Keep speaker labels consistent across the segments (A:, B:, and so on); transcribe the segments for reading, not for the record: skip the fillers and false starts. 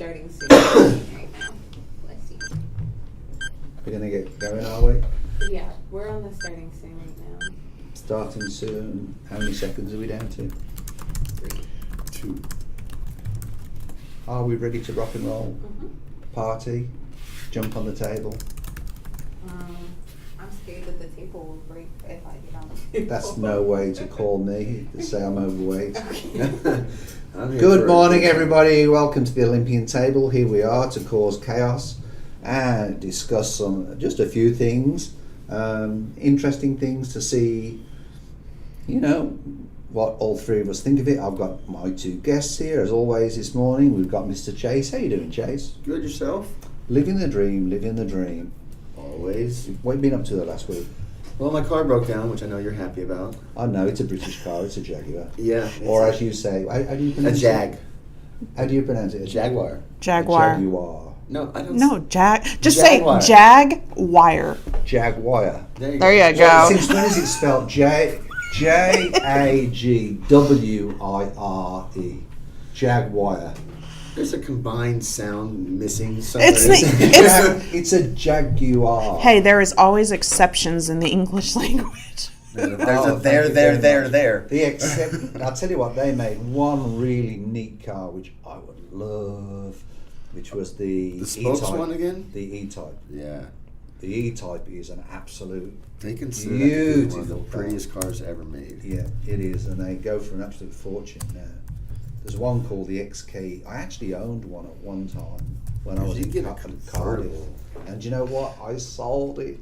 A: starting soon right now. Let's see.
B: We're going to get going, are we?
A: Yeah, we're on the starting soon right now.
B: Starting soon. How many seconds are we down to?
A: 3.
C: 2.
B: Are we ready to rock and roll?
A: Mm-hmm.
B: Party? Jump on the table?
A: I'm scared that the table will break if I get on the table.
B: That's no way to call me to say I'm overweight.
A: Okay.
B: Good morning, everybody. Welcome to the Olympian Table. Here we are to cause chaos and discuss just a few things, interesting things to see, what all three of us think of it. I've got my two guests here, as always, this morning. We've got Mr. Chase. How you doing, Chase?
C: Good, yourself?
B: Living the dream, living the dream.
C: Always.
B: What have you been up to the last week?
C: Well, my car broke down, which I know you're happy about.
B: I know, it's a British car, it's a Jaguar.
C: Yeah.
B: Or as you say, how do you
C: A
B: pronounce
C: Jag.
B: it? How do you pronounce it?
C: Jaguar.
D: Jaguar.
B: A Jaguar.
C: No, I don't.
D: No, Just
C: Jaguar.
D: say Jaguar.
B: Jaguar.
C: There you
D: There
C: go.
D: you go.
B: Since when is it spelled Jagwire? Jaguar.
C: There's a combined sound missing somewhere.
B: It's a Jaguar.
D: Hey, there is always exceptions in the English language.
C: There's
B: Oh,
C: a there.
B: I'll tell you what, they made one really neat car which I would love, which was the
C: spokes
B: E-Type.
C: one again?
B: The E-Type.
C: Yeah.
B: The E-Type is an absolute
C: They consider that to be one of
B: beautiful
C: the prettiest cars ever made.
B: Yeah, it is, and they go for an absolute fortune now. There's one called the XK. I actually owned one at one time when I was
C: You
B: in
C: get a
B: Cardiff.
C: convertible.
B: And you know what? I sold it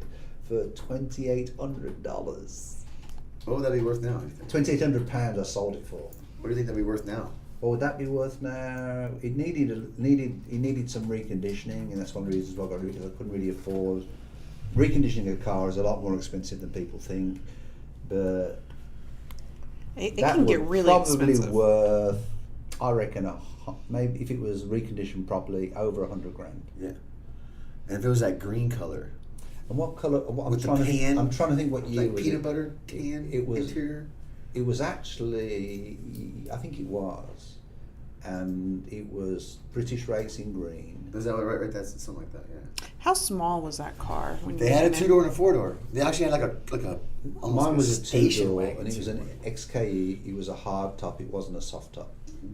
B: for $2,800.
C: What would that be worth now, you think?
B: £2,800 I sold it for.
C: What do you think that'd be worth now?
B: What would that be worth now? It needed some reconditioning, and that's one of the reasons why I got rid of it, because I couldn't really afford. Reconditioning a car is a lot more expensive than people think, but
D: It
B: that
D: can
B: would
D: get really
B: probably
D: expensive.
B: worth, I reckon, maybe if it was reconditioned properly, over $100,000.
C: Yeah. And if it was that green color,
B: And what colour?
C: With the tan,
B: I'm trying to think what year
C: like
B: was
C: peanut
B: it.
C: butter tan
B: It was.
C: interior.
B: It was actually, I think it was, and it was British Racing Green.
C: Is that right? That's something like that. Yeah.
D: How small was that car? When
C: They
D: you
C: had a
D: came in?
C: 2-door and a 4-door. They actually had like a almost
B: Mine
C: like
B: was a
C: station
B: 2-door,
C: wagon.
B: and it was an XKE. It was a hard top. It wasn't a soft top.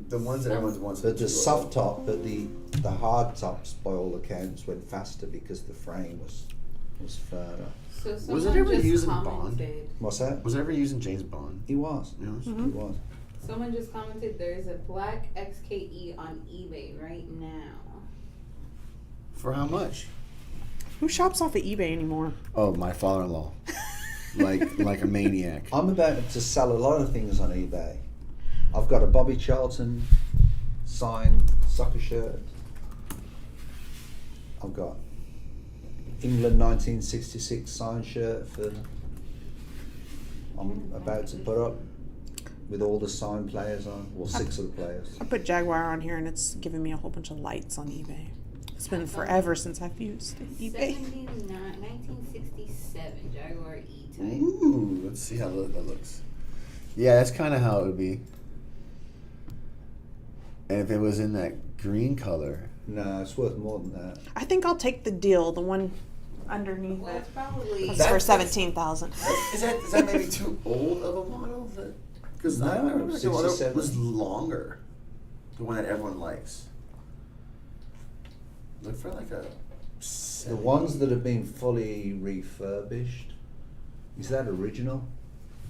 C: The ones that everyone wants.
B: But the soft top, but the hard tops, by all accounts, went faster because the frame was firmer.
A: So
C: Was it ever
A: just
C: used in Bond?
A: commented-
B: What's that?
C: Was it ever used in James Bond?
B: It was.
C: Yeah.
B: It was.
A: Someone just commented there's a black XKE on eBay right now.
C: For how much?
D: Who shops off of eBay anymore?
C: Oh, my father-in-law. like a maniac.
B: I'm about to sell a lot of things on eBay. I've got a Bobby Charlton signed soccer shirt. I've got England 1966 signed shirt I'm about to put up with all the signed players on, well, 6 of the players.
D: I put Jaguar on here and it's giving me a whole bunch of lights on eBay. It's been forever since I've used eBay.
A: 1967 Jaguar E-Type.
C: Ooh, let's see how that looks. Yeah, that's kind of how it would be. And if it was in that green color.
B: No, it's worth more than that.
D: I think I'll take the deal, the one underneath
A: Well,
D: it.
A: it's probably
D: It's for $17,000.
C: Is that maybe too old of a model? Because
B: No,
C: I remember the other
B: 67.
C: was longer. The one that everyone likes. Look for like a.
B: The ones that have been fully refurbished, is that original?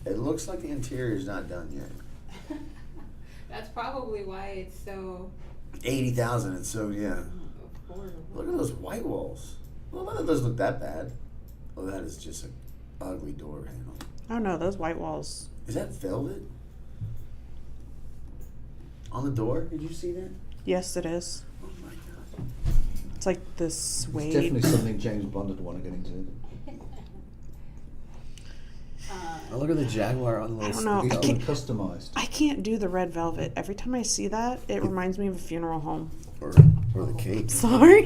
C: It looks like the interior is not done yet.
A: That's probably why it's so
C: 80,000, and so yeah.
A: affordable.
C: Look at those white walls. Well, that doesn't look that bad. Oh, that is just an ugly door handle.
D: I don't know, those white walls.
C: Is that velvet? On the door? Did you see that?
D: Yes, it is.
C: Oh my god.
D: It's like this suede.
B: It's definitely something James Bond would want to get into.
C: Oh, look at the Jaguar on the
D: I
C: little
D: don't know.
B: It's
D: I
B: been
D: can't-
B: customised.
D: I can't do the red velvet. Every time I see that, it reminds me of a funeral home.
C: Or the cake.
D: Sorry.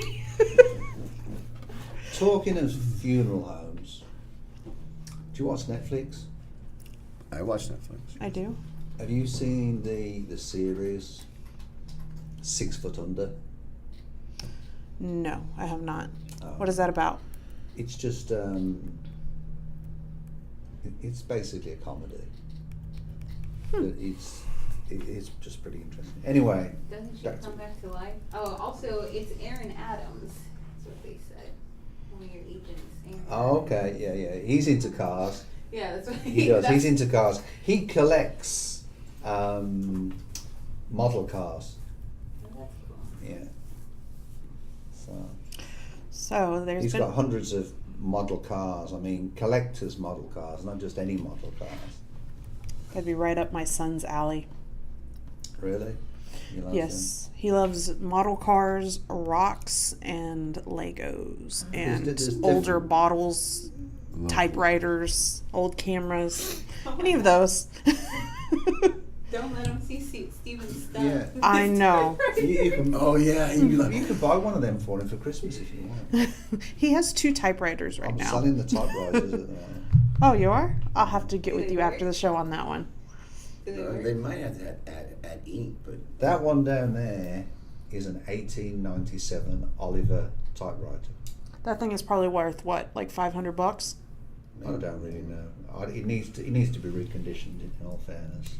B: Talking of funeral homes, do you watch Netflix?
C: I watch Netflix.
D: I do.
B: Have you seen the series 6 Foot Under?
D: No, I have not.
B: Oh.
D: What is that about?
B: It's just it's basically a comedy. But it's just pretty interesting. Anyway,
A: Doesn't she come back to life? Oh, also, it's Aaron Adams. That's what they said. One of your agents. Aaron
B: Oh,
A: Adams.
B: okay, yeah. He's into cars.
A: Yeah, that's what
B: He does. He's into cars. He collects model cars.
A: Oh, that's cool.
B: Yeah.
D: So there's
B: He's
D: been
B: got hundreds of model cars. I mean, collectors' model cars, not just any model cars.
D: that'd be right up my son's alley.
B: Really? You like
D: Yes, he loves model cars, rocks, and Legos, and
B: there's
D: older
B: different-
D: bottles,
C: Lovely.
D: typewriters, old cameras, any of those.
A: Don't let him see Steven's stuff.
B: Yeah.
D: I know.
B: You can,
C: Oh yeah, you'd be like,
B: you could buy one of them for him for Christmas if you want.
D: He has 2 typewriters right
B: I'm
D: now.
B: selling the typewriters at the moment.
D: Oh, you are? I'll have to get
A: Do
D: with
A: they
D: you after
A: work?
D: the show on that one.
A: Do they work?
C: they might have to add ink, but
B: That one down there is an 1897 Oliver typewriter.
D: That thing is probably worth what, like $500?
B: I don't really know. It needs to be reconditioned. In all fairness,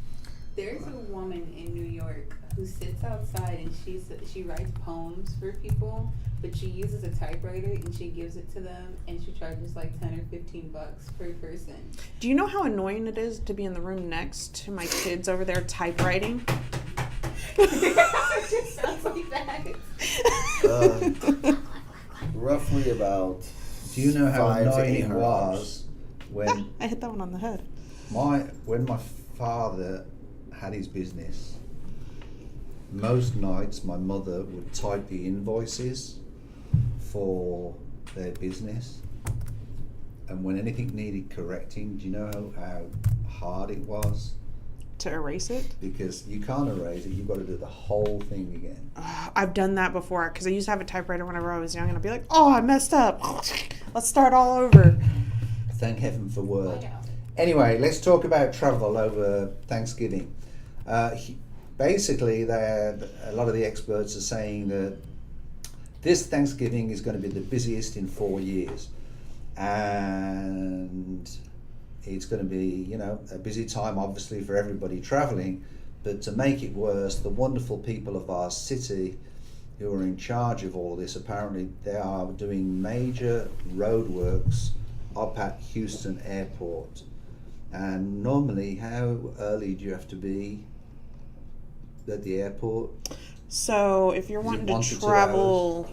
A: There's a woman in New York who sits outside and she writes poems for people, but she uses a typewriter and she gives it to them and she charges like $10 or $15 per person.
D: Do you know how annoying it is to be in the room next to my kids over there typewriting?
A: It just sounds like that.
C: roughly about.
B: do you know how
C: 500 to
B: annoying it
C: 800
B: was when
D: I hit that one on the head.
B: my father had his business? Most nights, my mother would type the invoices for their business, and when anything needed correcting, do you know how hard it was?
D: To erase it?
B: Because you can't erase it; you've got to do the whole thing again.
D: I've done that before because I used to have a typewriter whenever I was young, and I'd be like, "Oh, I messed up. Let's start all over."
B: Thank heaven for Word.
A: Wow.
B: Anyway, let's talk about travel over Thanksgiving. Basically, a lot of the experts are saying that this Thanksgiving is going to be the busiest in 4 years, and it's going to be, a busy time, obviously, for everybody traveling. But to make it worse, the wonderful people of our city who are in charge of all this, apparently they are doing major roadworks up at Houston Airport. And normally, how early do you have to be at the airport?
D: So if you're
B: Is it
D: wanting
B: 1
D: to
B: to 2
D: travel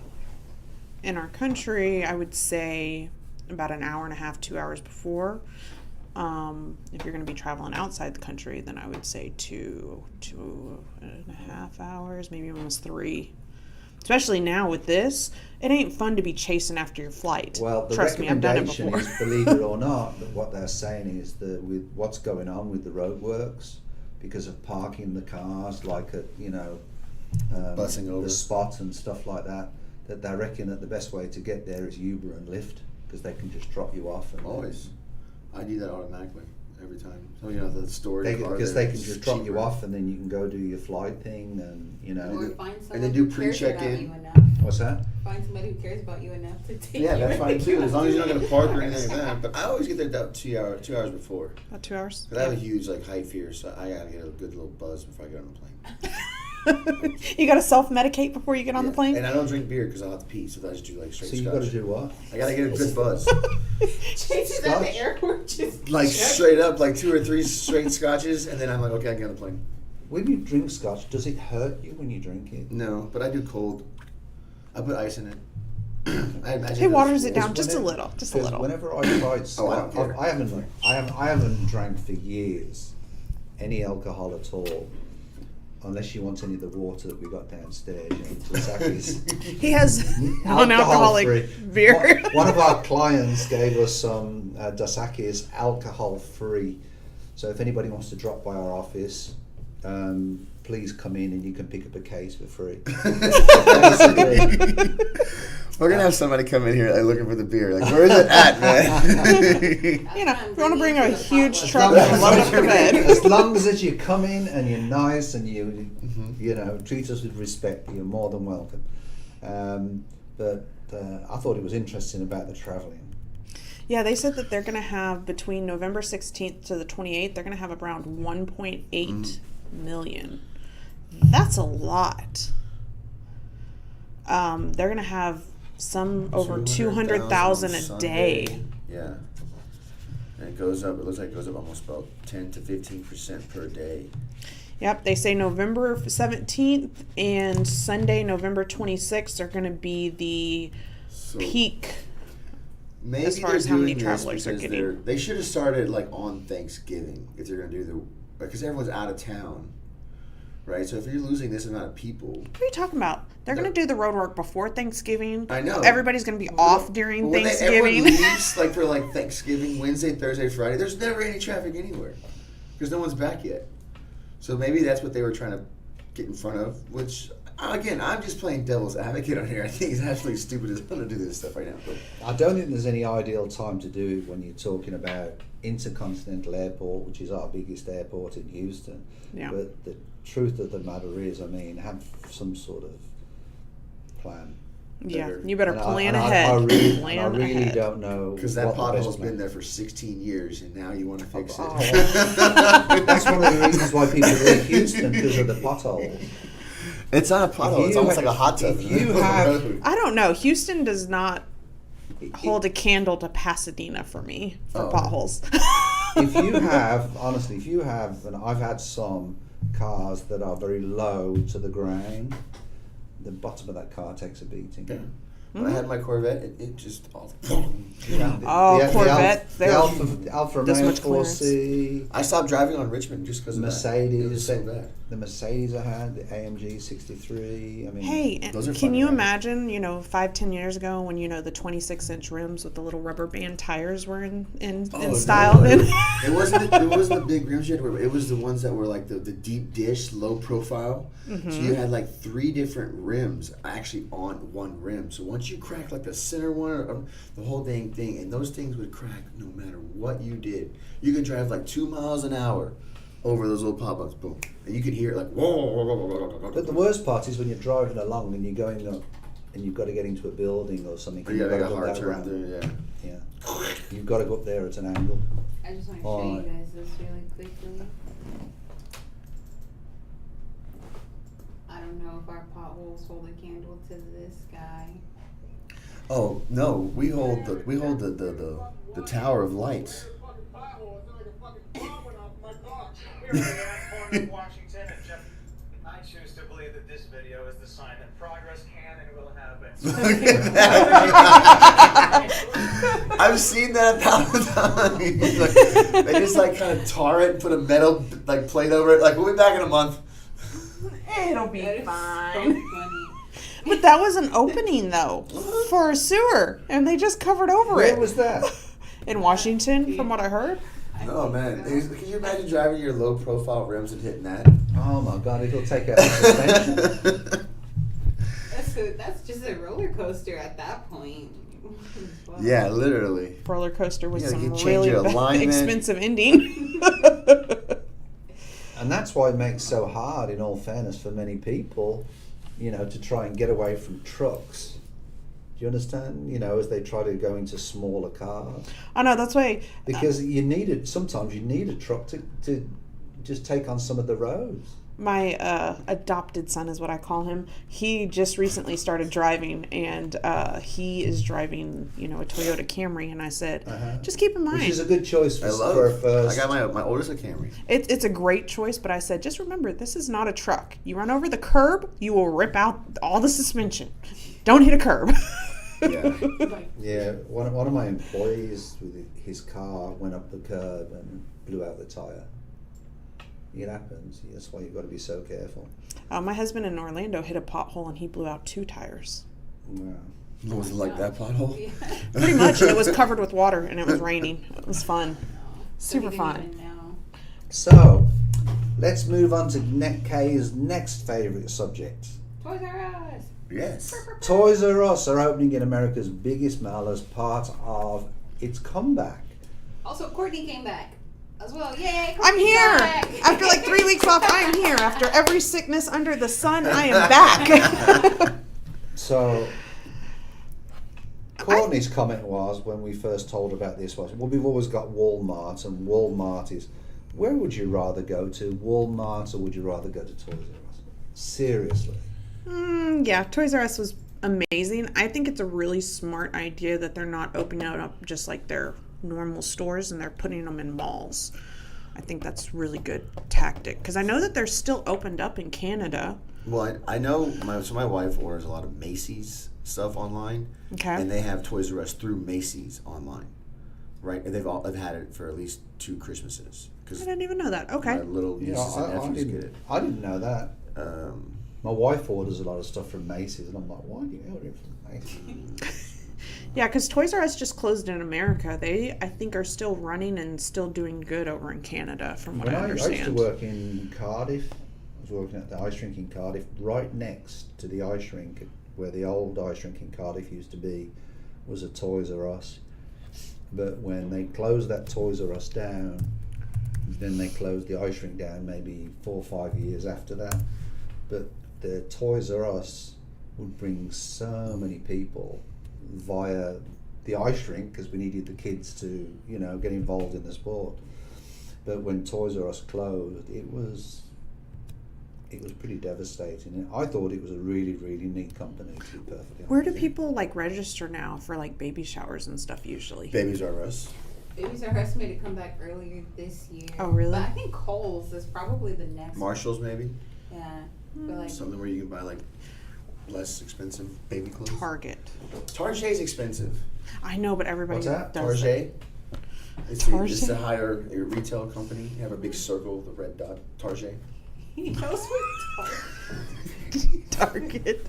D: in our country, I would say about an hour and a half, 2 hours before. If you're going to be traveling outside the country, then I would say 2.5 hours, maybe almost 3. Especially now with this, it ain't fun to be chasing after your flight.
B: Well, the
D: Trust me, I've done it
B: recommendation
D: before.
B: is, believe it or not, that what they're saying is that with what's going on with the roadworks, because of parking the cars, like at
C: Bussing over.
B: the spot and stuff like that, that they reckon that the best way to get there is Uber and Lyft, because they can just drop you off. And
C: Always. I do that automatically every time. So the storage car
B: because
C: there
B: they can
C: is
B: just drop you
C: cheaper.
B: off, and then you can go do your flight thing, and
A: Or find
C: they
A: someone
C: do
A: who cares about
C: pre-check-in.
A: you enough.
B: What's that?
A: Find somebody who cares about you enough to take
C: Yeah,
A: you.
C: that's
A: when
C: fine too.
A: you
C: As long as you're not
A: do
C: going to
A: it.
C: park or anything like that. But I always get there about 2 hours before.
D: About 2 hours?
C: Because I have a huge height fear, so I gotta get a good little buzz before I get on the plane.
D: You got to self-medicate before you get on the
C: Yeah.
D: plane?
C: And I don't drink beer because I'll have to pee, so I just do straight
B: So you
C: scotch.
B: got to do what?
C: I gotta get a good buzz,
A: Chases at the airport just
C: straight up, 2 or 3 straight scotches, and then I'm like, okay, I can get on the plane.
B: When you drink scotch, does it hurt you when you drink it?
C: No, but I do cold. I put ice in it. I imagine
D: It waters it
C: it's-
D: down just a little, just a
B: Because
D: little.
B: whenever I tried
C: Oh, I don't
B: scotch,
C: care.
B: I haven't drank for years any alcohol at all, unless you want any of the water that we got downstairs. Dasaki's
D: He has non-alcoholic
B: alcohol-free.
D: beer.
B: One of our clients gave us some Dasaki's alcohol-free. So if anybody wants to drop by our office, please come in and you can pick up a case for free. Basically,
C: We're gonna have somebody come in here looking for the beer. Where is it at, man?
D: You know, if you want to bring a huge
B: As
D: truck
B: long
D: and load up the bed.
B: as long as you come in and you're nice and you treat us with respect, you're more than welcome. But I thought it was interesting about the travelling.
D: Yeah, they said that they're going to have between November 16th to the 28th, they're going to have around 1.8 million. That's a lot. They're going to have some over 200,000 a day.
C: Yeah. And it goes up, it looks like it goes up almost about 10 to 15% per day.
D: Yep, they say November 17th and Sunday, November 26th are going to be the peak.
C: Maybe
D: as far as how many travelers are
C: because
D: getting.
C: they should have started like on Thanksgiving if they're going to do because everyone's out of town, right? So if you're losing this amount of people,
D: What are you talking about? They're going to do the road work before Thanksgiving.
C: I know.
D: Everybody's going to be off during Thanksgiving.
C: Everyone leaves like for like Thanksgiving, Wednesday, Thursday, Friday. There's never any traffic anywhere because no one's back yet. So maybe that's what they were trying to get in front of. Which again, I'm just playing devil's advocate on here. I think it's absolutely stupid as hell to do this stuff right now. But
B: I don't think there's any ideal time to do it when you're talking about Intercontinental Airport, which is our biggest airport in Houston.
D: Yeah.
B: But the truth of the matter is, I mean, have some sort of plan.
D: Yeah, you better
B: And
D: plan
B: I
D: ahead.
B: really, I really don't know.
C: because that
B: what the best
C: pothole's
B: plan
C: been there for 16 years, and now you want to fix it.
B: That's one of the reasons why people leave Houston, because of the potholes.
C: It's not a pothole. It's almost like a hot tub.
B: If you have,
D: I don't know. Houston does not hold a candle to Pasadena for me for potholes.
B: if you have, honestly, if you have, and I've had some cars that are very low to the ground, the bottom of that car takes a beating.
C: Yeah. When I had my Corvette, it just all.
D: Corvette.
B: The Alfa
D: this
B: Romeo
D: much clearance.
B: 4C.
C: I stopped driving on Richmond just because of
B: Mercedes.
C: that. It was so bad.
B: The Mercedes I had, the AMG 63. I mean,
D: Hey,
C: Those are
D: can
C: fun
D: you
C: rides.
D: imagine, 5-10 years ago when, the 26-inch rims with the little rubber band tires were in style?
C: No. It wasn't the big rims yet. It was the ones that were like the deep dish, low profile.
D: Mm-hmm.
C: So you had like 3 different rims actually on one rim. So once you cracked like the center one, the whole dang thing, and those things would crack no matter what you did. You could drive like 2 miles an hour over those little pop-ups, boom, and you could hear it like whoa.
B: But the worst part is when you're driving along and you're going up and you've got to get into a building or something.
C: Yeah,
B: you've
C: like
B: got
C: a
B: to go
C: hard
B: that
C: turn
B: ramp.
C: through, yeah.
B: Yeah. You've got to go up there at an angle.
A: I just want to show you guys this really quickly. I don't know if our potholes hold a candle to this guy.
C: Oh no, we hold the Tower of Lights.
E: Washington, and Jeff, I choose to believe that this video is the sign that progress can and will happen.
C: I've seen that 1,000 times. Like, they just like kind of tar it and put a metal like plate over it. Like, we'll be back in a month.
D: It'll be
A: That is
D: fine.
A: so funny.
D: But that was an opening, though, for a sewer, and they just covered over
B: Where
D: it.
B: was that?
D: In Washington, from what I heard.
C: Oh man, can you imagine driving your low profile rims and hitting that?
B: Oh my God, it'll take out the suspension.
A: That's just a roller coaster at that point. Wow.
C: Yeah, literally.
D: Roller coaster with
C: Yeah,
D: some
C: you change
D: really
C: your alignment.
D: expensive ending.
B: And that's why it makes so hard, in all fairness, for many people, to try and get away from trucks. Do you understand? As they try to go into smaller cars.
D: I know, that's why.
B: Because sometimes you need a truck to just take on some of the roads.
D: My adopted son is what I call him. He just recently started driving, and he is driving, a Toyota Camry. And I said, just keep in mind,
B: Which is a good choice for a
C: I
B: first.
C: got my oldest a Camry.
D: it's a great choice. But I said, just remember, this is not a truck. You run over the curb, you will rip out all the suspension. Don't hit a curb.
C: Yeah.
B: Yeah, one of my employees with his car went up the curb and blew out the tire. It happens. That's why you've got to be so careful.
D: My husband in Orlando hit a pothole and he blew out 2 tires.
B: Wow.
C: Was it like that pothole?
A: Yeah.
D: Pretty much. And it was covered with water and it was raining. It was fun.
A: So
D: Super
A: he didn't
D: fun.
A: even know.
B: So, let's move on to Kay's next favourite subject.
A: Toys R Us.
C: Yes.
B: Toys R Us are opening in America's biggest mall as part of its comeback.
A: Also, Courtney came back as well. Yay!
D: I'm
A: Courtney's
D: here.
A: back.
D: After like 3 weeks off, I am here. After every sickness under the sun, I am back.
B: So, Courtney's comment was when we first told about this was, well, we've always got Walmart, and Walmart is, where would you rather go to, Walmart, or would you rather go to Toys R Us? Seriously.
D: Yeah, Toys R Us was amazing. I think it's a really smart idea that they're not opening up just like their normal stores and they're putting them in malls. I think that's really good tactic because I know that they're still opened up in Canada.
C: Well, I know my wife orders a lot of Macy's stuff online,
D: Okay.
C: and they have Toys R Us through Macy's online, right? And they've had it for at least 2 Christmases.
D: I
C: Because
D: didn't even know that. Okay.
C: my little nieces and nephews get it.
B: I didn't know that. My wife orders a lot of stuff from Macy's, and I'm like, why do you order it from Macy's?
D: Yeah, because Toys R Us just closed in America. They, I think, are still running and still doing good over in Canada, from what
B: When
D: I
B: I
D: understand.
B: used to work in Cardiff, I was working at the ice rink in Cardiff, right next to the ice rink, where the old ice rink in Cardiff used to be, was a Toys R Us. But when they closed that Toys R Us down, then they closed the ice rink down maybe 4 or 5 years after that. But the Toys R Us would bring so many people via the ice rink because we needed the kids to, get involved in the sport. But when Toys R Us closed, it was pretty devastating. I thought it was a really, really neat company, to be perfectly honest.
D: Where do people register now for baby showers and stuff usually?
C: Babies R Us.
A: Babies R Us made it come back earlier this year.
D: Oh, really?
A: But I think Kohl's is probably the next.
C: Marshalls, maybe?
A: Yeah. But
C: Something where you can buy less expensive baby clothes.
D: Target.
C: Target's expensive.
D: I know, but everybody
B: What's that?
D: does
C: Target. It's
D: Target?
C: a higher retail company. They have a big circle, the red dot. Target.
A: he knows what
D: Target.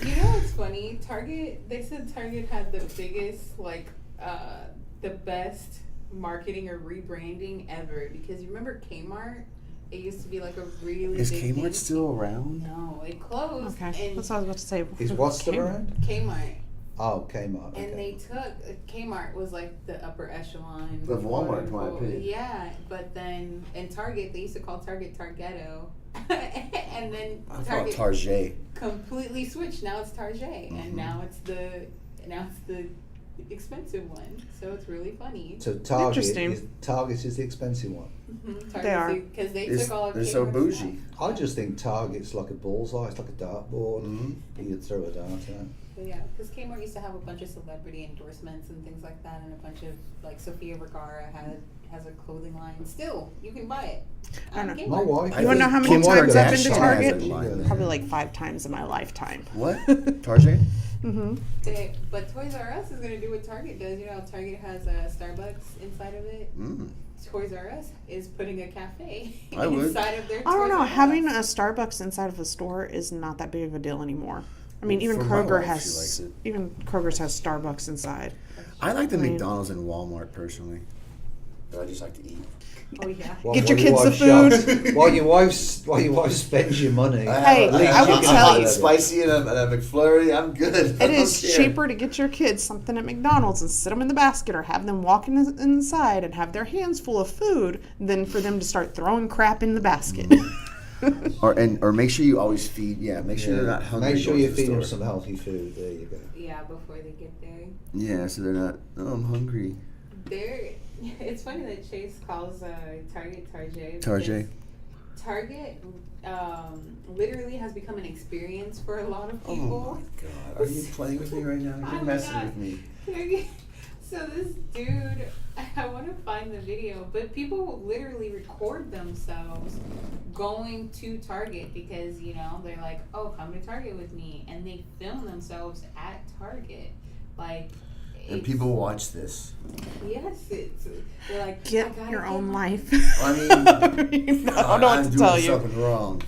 A: You know what's funny? Target, they said Target had the biggest, the best marketing or rebranding ever. Because you remember Kmart? It used to be a really
C: Is
A: big
C: Kmart
A: thing.
C: still around?
A: No, it closed.
D: Okay,
A: And
D: that's what I was about to say.
B: Is what still around?
A: Kmart.
B: Oh, Kmart.
A: And
B: okay.
A: they took, Kmart was the upper echelon.
C: Of Walmart, in my
A: before-
C: opinion.
A: Yeah, but then in Target, they used to call Target Targetto. And then
C: I call it
A: Target
C: Target.
A: completely switched. Now it's Target.
C: Mm-hmm.
A: And now it's the expensive one. So it's really funny.
B: So Target
D: Interesting.
B: is the expensive one.
D: They are.
A: Because they
C: They're
A: took all of
C: they're so
A: Kmart's
C: bougie.
A: stuff.
B: I just think Target's like a bullseye. It's like a dartboard.
C: Mm-hmm.
B: You could throw a dart at.
A: But yeah, because Kmart used to have a bunch of celebrity endorsements and things like that, and a bunch of Sofia Vergara has a clothing line. Still, you can buy it.
D: I know.
A: Kmart.
B: My wife.
C: I
D: You wanna know how many
C: Kim
D: times I've been
C: Kardashian
D: to
C: has
D: Target?
C: a line.
D: Probably 5 times in my lifetime.
C: What? Target?
D: Mm-hmm.
A: But Toys R Us is gonna do what Target does. You know, Target has a Starbucks inside of it.
C: Mm.
A: Toys R Us is putting a cafe
C: I would.
A: inside of their.
D: I don't
A: Toys
D: know.
A: R
D: Having a
A: Us.
D: Starbucks inside of a store is not that big of a deal anymore. I mean, even
C: For my
D: Kroger
C: wife,
D: has
C: she likes it.
D: even Kroger's has Starbucks inside.
C: I like the
D: I mean-
C: McDonald's and Walmart personally. But I just like to eat.
A: Oh yeah.
D: Get your kids the food.
B: While your wife spends your money.
D: Hey,
B: at least
D: I
B: you
D: will
B: can
D: tell
B: have
D: you.
B: it.
C: Spicy and a McFlurry, I'm good.
D: It is cheaper to get your kids something at McDonald's and sit them in the basket or have them walk inside and have their hands full of food than for them to start throwing crap in the basket.
C: Or make sure you always feed. Yeah, make sure they're not hungry.
B: Make sure
C: going
B: you
C: to the
B: feed them
C: store.
B: some healthy food. There you go.
A: Yeah, before they get there.
C: Yeah, so they're not. Oh, I'm hungry.
A: It's funny that Chase calls Target Target.
C: Target.
A: because Target literally has become an experience for a lot of
C: Oh
A: people.
C: my god, are you playing with me right now?
A: Oh
C: You're
A: my
C: messing
A: God.
C: with me.
A: So this dude, I want to find the video, but people literally record themselves going to Target because, you know, they're like, oh, come to Target with me. And they film themselves at Target. Like,
C: And people watch this.
A: yes, they're like, I
D: Get
A: gotta
D: your
A: get
D: own
A: my-
D: life.
C: I mean,
D: I don't know what to tell
C: I'm
D: you.
C: doing something wrong.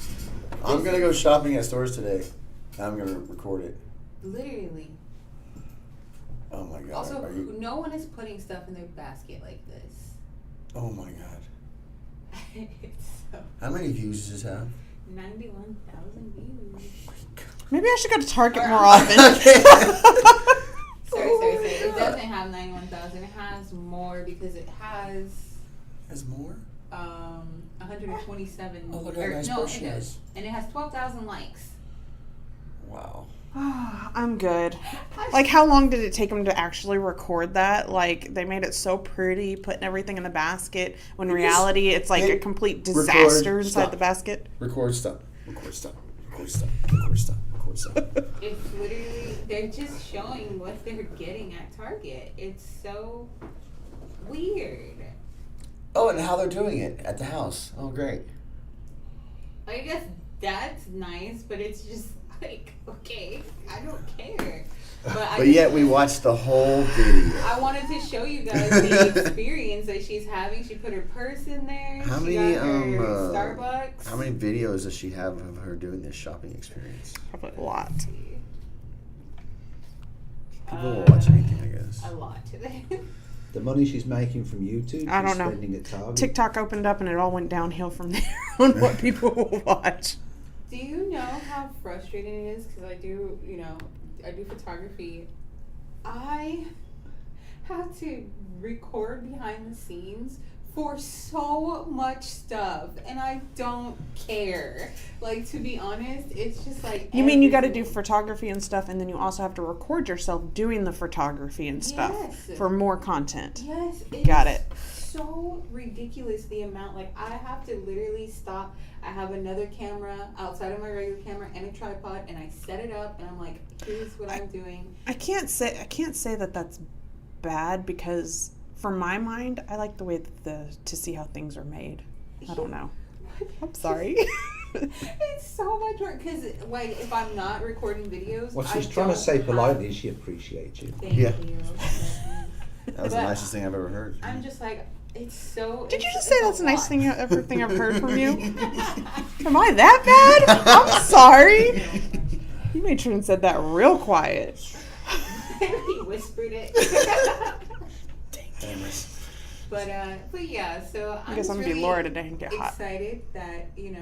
C: I'm gonna go shopping at stores today. And I'm gonna record it.
A: Literally.
C: Oh my god.
A: Also,
C: are you?
A: no one is putting stuff in their basket like this.
C: Oh my god.
A: It's so
C: How many views does this have?
A: 91,000 views.
D: Maybe I should go to Target
A: Or-
D: more often.
A: Sorry. It doesn't have 91,000. It has more because it has
C: Has more?
A: 127.
C: Oh, look how
A: or-
C: nice
A: no,
C: butt
A: it
C: she
A: does.
C: has.
A: And it has 12,000 likes.
C: Wow.
D: I'm good.
A: I'm
D: Like, how long did it take them to actually record that? Like, they made it so pretty, putting everything in the basket, when in reality, it's like a complete disaster inside the basket.
C: Record stuff. Record stuff. Record stuff. Record stuff. Record stuff.
A: It's literally, they're just showing what they're getting at Target. It's so weird.
C: Oh, and how they're doing it at the house. Oh, great.
A: I guess that's nice, but it's just like, okay, I don't care.
C: But yet we watched the whole video.
A: I wanted to show you guys the experience that she's having. She put her purse in there.
C: How
A: she
C: many
A: got her Starbucks.
C: How many videos does she have of her doing this shopping experience?
D: Probably a lot.
C: People will watch anything, I guess.
A: A lot today.
B: The money she's making from YouTube,
D: I don't
B: she's
D: know.
B: spending at Target.
D: TikTok opened up and it all went downhill from there on what people will watch.
A: Do you know how frustrating it is? Because I do, I do photography. I have to record behind the scenes for so much stuff, and I don't care. Like, to be honest, it's just like...
D: You mean you got to do photography and stuff, and then you also have to record yourself doing the photography and stuff for more content.
A: Yes.
D: Got it.
A: So ridiculous, the amount. Like, I have to literally stop. I have another camera outside of my regular camera and a tripod, and I set it up, and I'm like, here's what I'm doing.
D: I can't say that that's bad, because for my mind, I like the way that to see how things are made. I don't know. I'm sorry.
A: It's so much work, because like, if I'm not recording videos,
B: What she's trying to say politely is she appreciates you.
A: Thank you.
C: That was the nicest thing I've ever heard.
A: I'm just like, it's so...
D: Did you just say that's the nicest thing everything I've heard from you? Am I that bad? I'm sorry. You made sure and said that real quiet.
A: He whispered it.
C: Damn it.
A: But yeah, so
D: I guess I'm gonna be Laura today and get hot.
A: Excited that Toys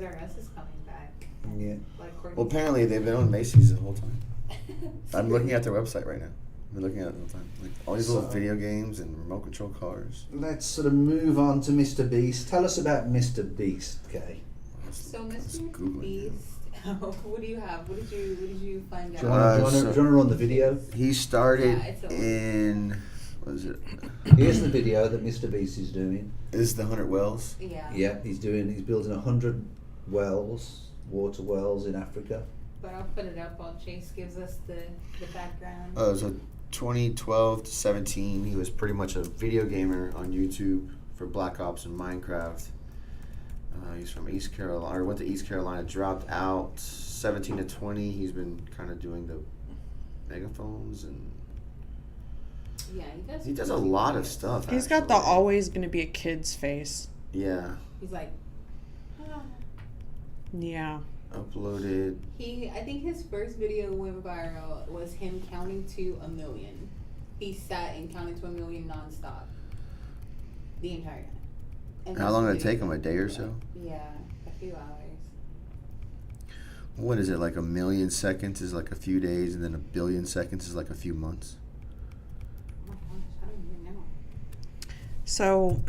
A: R Us is coming back.
B: Yeah.
A: Like Courtney.
C: Well, apparently they've been on Macy's the whole time. I'm looking at their website right now. I've been looking at it the whole time. Like all these little video games and remote control cars.
B: Let's sort of move on to Mr. Beast. Tell us about Mr. Beast, Kay.
A: So Mr. Beast, what do you have? What did you find
B: Do you
A: out?
B: want to run the video?
C: He started
A: it's
C: in... What is it?
B: Here's the video that Mr. Beast is doing.
C: This is the 100 wells.
A: Yeah.
B: Yeah, he's building 100 wells, water wells in Africa.
A: But I'll put it up while Chase gives us the background.
C: So 2012 to 17, he was pretty much a video gamer on YouTube for Black Ops and Minecraft. He's from East Carolina, or went to East Carolina, dropped out. 17 to 20, he's been kind of doing the megaphones and...
A: Yeah,
C: He does a lot of stuff.
D: He's got the always gonna be a kid's face.
C: Yeah.
A: He's like,
D: Yeah.
C: Uploaded.
A: I think his first video went viral was him counting to 1 million. He sat and counted to 1 million nonstop. The entire time. And
C: How long did it take him? A day or so?
A: Yeah, a few hours.
C: What is it, like 1 million seconds is like a few days, and then 1 billion seconds is like a few months?
A: Oh my gosh, I don't even know.
D: So,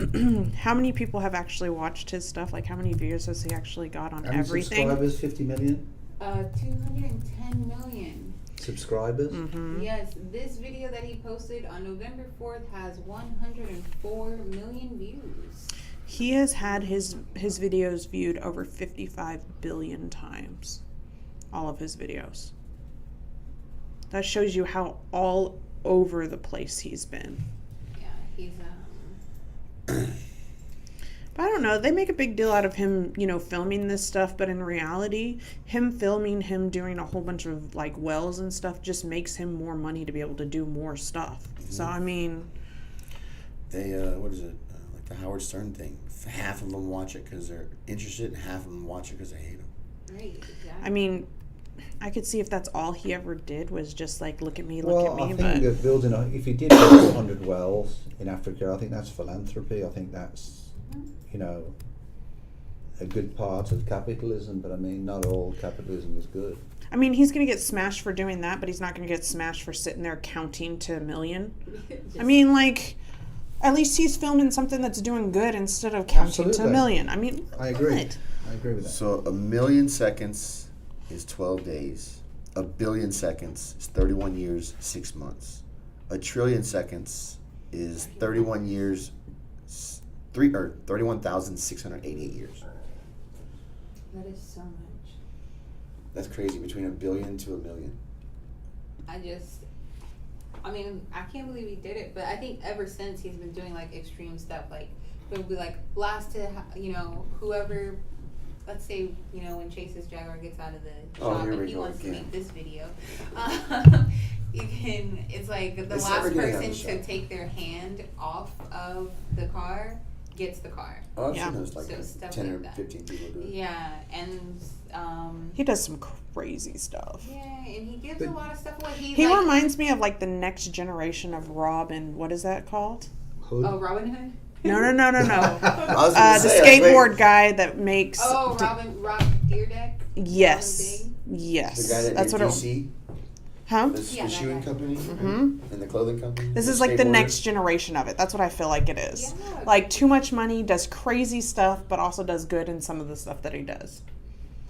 D: how many people have actually watched his stuff? Like, how many views has he actually got on
B: How many
D: everything?
B: subscribers? 50 million?
A: 210 million.
B: Subscribers?
D: Mm-hmm.
A: Yes, this video that he posted on November 4th has 104 million views.
D: He has had his videos viewed over 55 billion times. All of his videos. That shows you how all over the place he's been.
A: Yeah, he's
D: But I don't know, they make a big deal out of him, filming this stuff, but in reality, him filming him doing a whole bunch of like wells and stuff just makes him more money to be able to do more stuff. Mm-hmm. So I mean,
C: They what is it? Like the Howard Stern thing. Half of them watch it because they're interested, and half of them watch it because they hate him.
A: right, exactly.
D: I mean, I could see if that's all he ever did was just like, look at me,
B: Well,
D: look at me.
B: I think
D: But
B: that if he did build 100 wells in Africa, I think that's philanthropy. I think that's, a good part of capitalism. But I mean, not all capitalism is good.
D: I mean, he's going to get smashed for doing that, but he's not going to get smashed for sitting there counting to 1 million. I mean, like, at least he's filming something that's doing good instead of counting to
B: Absolutely.
D: 1 million. I mean,
B: I agree.
D: what?
B: I agree with that.
C: So 1 million seconds is 12 days. 1 billion seconds is 31 years, 6 months. 1 trillion seconds is 31 years, 31,688 years.
A: That is so much.
C: That's crazy. Between 1 billion to 1 million.
A: I can't believe he did it, but I think ever since he's been doing like extreme stuff, like it'll be like last to, whoever, let's say, when Chase's Jaguar gets out of the shop and he wants to make this video, it's like the last person to take their hand off of the car gets the car.
C: Oh, I've seen those like
A: So stuff
C: 10
A: like
C: or
A: that.
C: 15 people do it.
A: Yeah, and
D: He does some crazy stuff.
A: yeah, and he gives a lot of stuff away.
D: He reminds me of like the next generation of Robin. What is that called?
B: Hood.
A: Oh, Robin Hood?
D: No.
C: I was gonna
D: The
C: say,
D: skateboard guy that makes.
A: Oh, Rob Deerdeck?
D: Yes.
C: The
D: Yes.
C: guy that
D: That's
C: did
D: what
C: DC,
D: Huh?
C: the
A: Yeah, that
C: shoeing
A: guy.
C: company,
D: Mhm.
C: and the clothing company.
D: This
C: the
D: is like the
C: skateboarder.
D: next generation of it. That's what I feel like it is.
A: Yeah.
D: Like too much money, does crazy stuff, but also does good in some of the stuff that he does.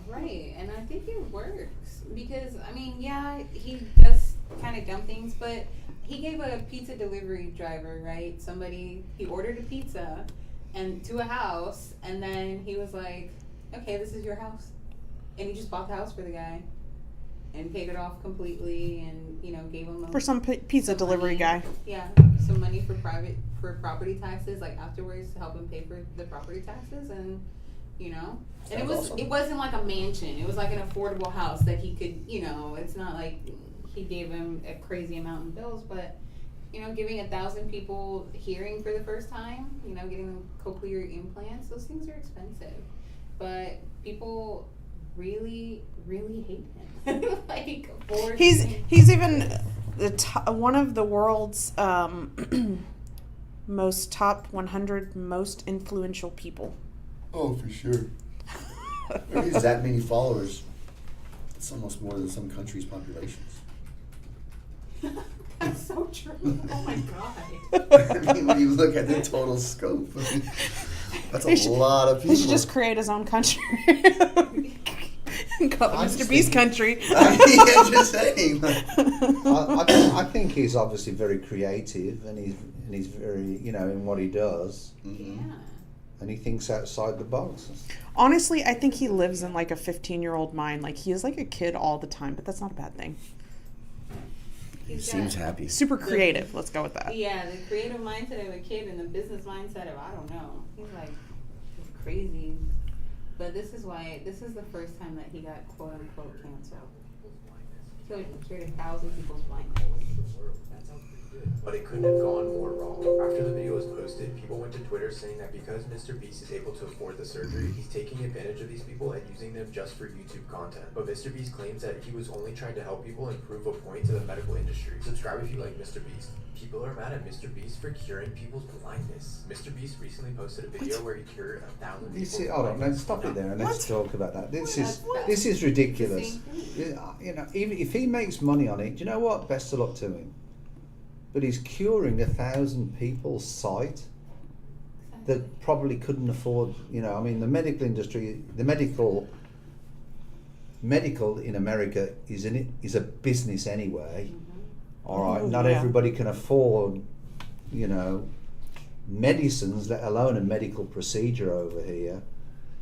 A: Right, and I think it works because he does kind of dumb things, but he gave a pizza delivery driver, right? He ordered a pizza and to a house, and then he was like, "Okay, this is your house," and he just bought the house for the guy and paid it off completely, and gave him
D: For some pizza
A: some
D: delivery
A: money.
D: guy.
A: Yeah, some money for property taxes, like afterwards to help him pay for the property taxes, and and
C: Sounds awesome.
A: it wasn't like a mansion. It was like an affordable house that he could, it's not like he gave him a crazy amount in bills, but giving 1,000 people hearing for the first time, getting them cochlear implants, those things are expensive, but people really, really hate him.
D: He's even one of the world's most top 100 most influential people.
C: Oh, for sure. He has that many followers. It's almost more than some countries' populations.
A: That's so true. Oh my god.
C: I mean, when you look at the total scope, that's a lot of people.
D: He should just create his own country. Call it Mr. Beast country.
C: I'm just saying.
B: I think he's obviously very creative, and he's very in what he does,
A: Yeah.
B: and he thinks outside the box.
D: Honestly, I think he lives in like a 15-year-old mind. Like he is like a kid all the time, but that's not a bad thing.
C: He seems happy.
D: Super creative. Let's go with that.
A: Yeah, the creative mindset of a kid and the business mindset of, I don't know. He's crazy. But this is the first time that he got quote unquote canceled. He cured 1,000 people's blindness.
F: But it couldn't have gone more wrong. After the video was posted, people went to Twitter saying that because Mr. Beast is able to afford the surgery, he's taking advantage of these people and using them just for YouTube content. But Mr. Beast claims that he was only trying to help people and prove a point to the medical industry. Subscribe if you like Mr. Beast. People are mad at Mr. Beast for curing people's blindness. Mr. Beast recently posted a video where he cured 1,000 people.
B: You see, hold on, let's stop it there and let's talk about that. This is ridiculous. Even if he makes money on it, do you know what? Best of luck to him. But he's curing 1,000 people's sight that probably couldn't afford. The medical industry, the medical in America is a business anyway. All right, not everybody can afford, medicines, let alone a medical procedure over here.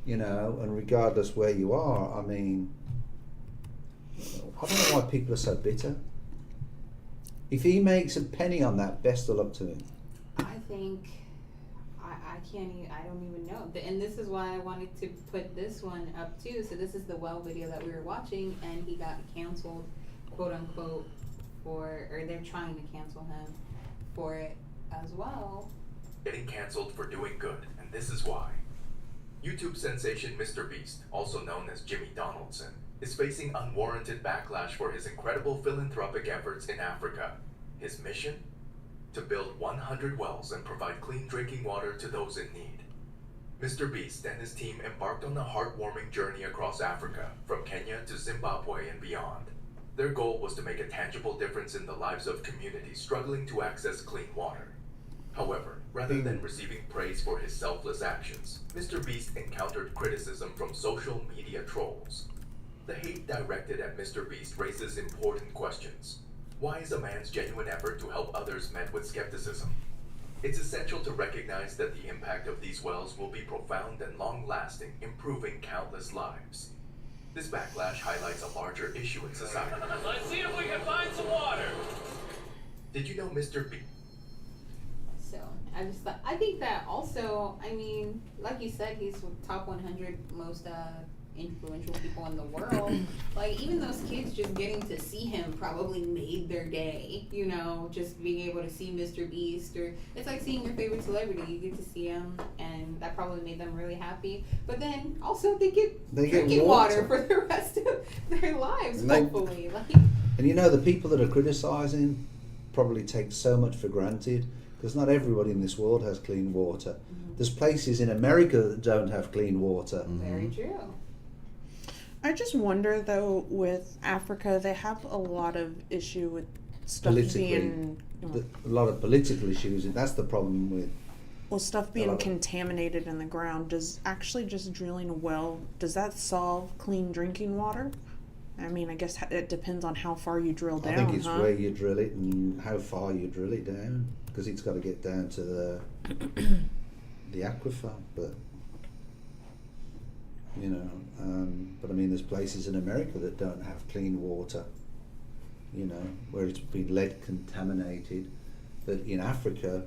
B: And regardless where you are, I don't know why people are so bitter. If he makes a penny on that, best of luck to him.
A: I think I can't even, I don't even know. And this is why I wanted to put this one up too. So this is the well video that we were watching, and he got canceled, quote unquote, or they're trying to cancel him for it as well.
G: Getting canceled for doing good, and this is why. YouTube sensation Mr. Beast, also known as Jimmy Donaldson, is facing unwarranted backlash for his incredible philanthropic efforts in Africa. His mission? To build 100 wells and provide clean drinking water to those in need. Mr. Beast and his team embarked on a heartwarming journey across Africa, from Kenya to Zimbabwe and beyond. Their goal was to make a tangible difference in the lives of communities struggling to access clean water. However, rather than receiving praise for his selfless actions, Mr. Beast encountered criticism from social media trolls. The hate directed at Mr. Beast raises important questions. Why is a man's genuine effort to help others met with skepticism? It's essential to recognize that the impact of these wells will be profound and long-lasting, improving countless lives. This backlash highlights a larger issue in society.
H: Let's see if we can find some water.
G: Did you know Mr. Beast?
A: So I think that also, I mean, like you said, he's top 100 most influential people in the world. Like, even those kids just getting to see him probably made their day, you know, just being able to see Mr. Beast, or it's like seeing your favorite celebrity. You get to see him, and that probably made them really happy. But then also they get drinking water for the rest of their lives, hopefully.
B: And you know, the people that are criticising probably take so much for granted, because not everybody in this world has clean water. Mm-hmm. There's places in America that don't have clean water.
A: Mm-hmm. Very true.
D: I just wonder, though, with Africa, they have a lot of issue with stuff being...
B: A lot of political issues, and that's the problem with...
D: Well, stuff being contaminated in the ground. Does actually just drilling a well, does that solve clean drinking water? I mean, I guess it depends on how far you drill down,
B: I think it's where you drill it and how far you drill it down, because it's got to get down to the aquifer, but... You know, but I mean, there's places in America that don't have clean water, you know, where it's been lead contaminated. But in Africa,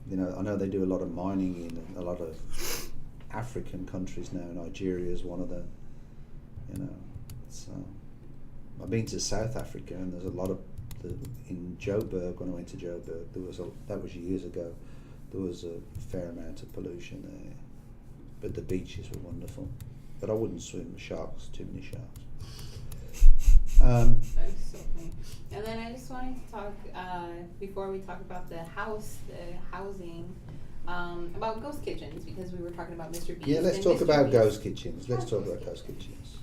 B: you know, I know they do a lot of mining in a lot of African countries now. Nigeria is one of them, you know. So I've been to South Africa, and there's a lot of in Joburg. When I went to Joburg, that was years ago. There was a fair amount of pollution there. But the beaches were wonderful. But I wouldn't swim with sharks, too many sharks.
A: That's so funny. And then I just wanted to talk, before we talk about the housing, about ghost kitchens, because we were talking about Mr. Beast.
B: Yeah, let's talk about ghost kitchens. Let's talk about ghost kitchens.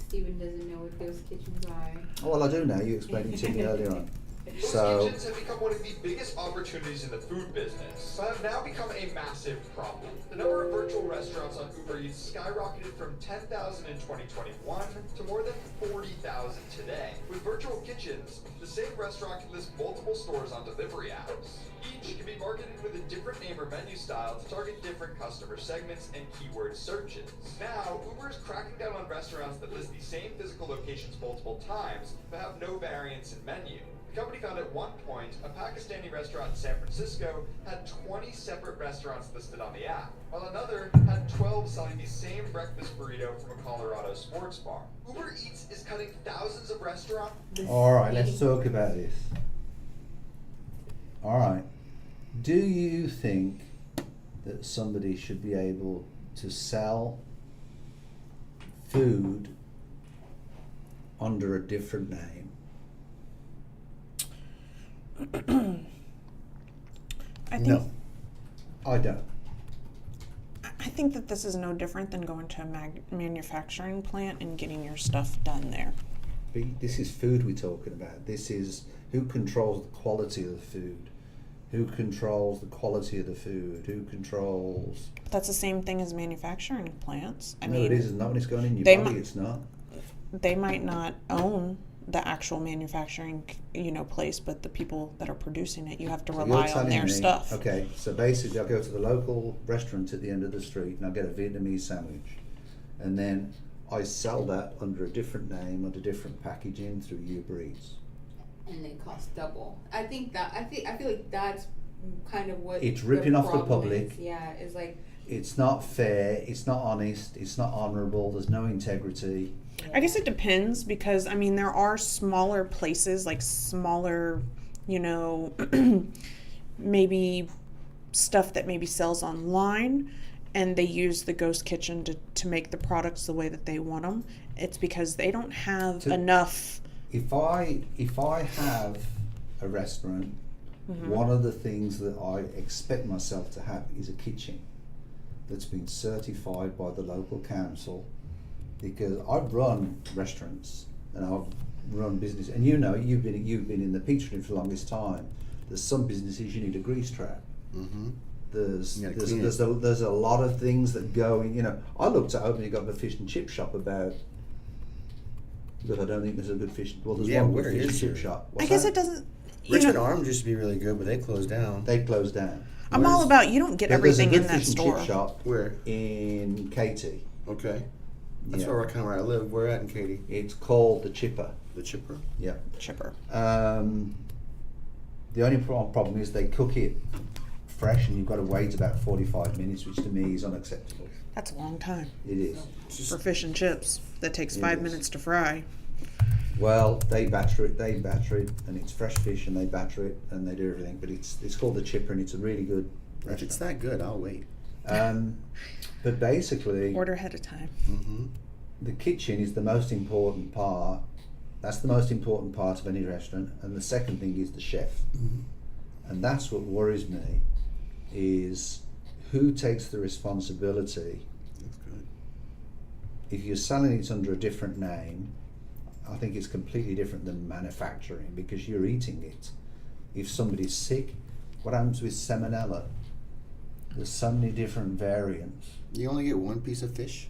A: Steven doesn't know what ghost kitchens are.
B: Oh, well, I do now. You explained it to me earlier on.
E: Ghost kitchens have become one of the biggest opportunities in the food business, but have now become a massive problem. The number of virtual restaurants on Uber Eats skyrocketed from 10,000 in 2021 to more than 40,000 today. With virtual kitchens, the same restaurant can list multiple stores on delivery apps. Each can be marketed with a different name or menu style to target different customer segments and keyword searches. Now, Uber is cracking down on restaurants that list the same physical locations multiple times, but have no variance in menu. The company found at one point a Pakistani restaurant in San Francisco had 20 separate restaurants listed on the app, while another had 12 selling the same breakfast burrito from a Colorado sports bar. Uber Eats is cutting thousands of restaurants.
B: Alright, let's talk about this. Alright, do you think that somebody should be able to sell food under a different name? No, I don't.
D: I think that this is no different than going to a manufacturing plant and getting your stuff done there.
B: This is food we're talking about. This is who controls the quality of the food. Who controls the quality of the food? Who controls...
D: That's the same thing as manufacturing plants. I
B: no,
D: mean,
B: it isn't. Not when it's going in your body, it's not.
D: They might not own the actual manufacturing, place, but the people that are producing it, you have to rely on their stuff.
B: Okay, so basically I go to the local restaurant at the end of the street and I get a Vietnamese sandwich. And then I sell that under a different name, under different packaging through Uber Eats.
A: And they cost double. I feel like that's kind of what
B: it's ripping off the public.
A: Yeah, it's like
B: it's not fair, it's not honest, it's not honourable, there's no integrity.
D: I guess it depends, because I mean there are smaller places, like smaller, maybe stuff that maybe sells online, and they use the ghost kitchen to make the products the way that they want them. It's because they don't have enough.
B: If I have a restaurant, one of the things that I expect myself to have is a kitchen that's been certified by the local council, because I've run restaurants and I've run business, and you've been in the pizza for the longest time. There's some businesses you need a grease trap. There's
C: You gotta
B: there's
C: clean
B: there's a, there's a lot of things that go in. You know, I looked at opening up a fish and chip shop about, but I don't think there's a good fish. Well, there's
C: Yeah,
B: one good
C: where
B: fish and
C: is
B: chip
C: there?
B: shop.
D: I
B: What's
D: guess
B: that?
D: it doesn't.
C: Richmond Arms used to be really good, but they closed down.
B: They closed down.
D: I'm all about you don't get
B: There's a
D: everything
B: good
D: in that
B: fish and
D: store.
B: chip shop
C: Where?
B: in Katy.
C: Okay. That's
B: Yeah.
C: where kind of where I live. Where at in Katy?
B: It's called the Chipper.
C: The Chipper.
B: Yeah.
D: Chipper.
B: The only problem is they cook it fresh, and you've got to wait about 45 minutes, which to me is unacceptable.
D: That's a long time
B: It is.
D: for fish and chips. That takes
B: It
D: 5
B: is.
D: minutes to fry.
B: Well, they batter it, and it's fresh fish, and they batter it, and they do everything. But it's called the Chipper, and it's a really good
C: If it's
B: restaurant.
C: that good, I'll wait.
B: But basically,
D: Order ahead of time.
C: Mm-hmm.
B: the kitchen is the most important part. That's the most important part of any restaurant, and the second thing is the chef.
C: Mhm.
B: And that's what worries me, is who takes the responsibility.
C: That's good.
B: If you're selling it under a different name, I think it's completely different than manufacturing, because you're eating it. If somebody's sick, what happens with salmonella? There's so many different variants.
C: You only get one piece of fish.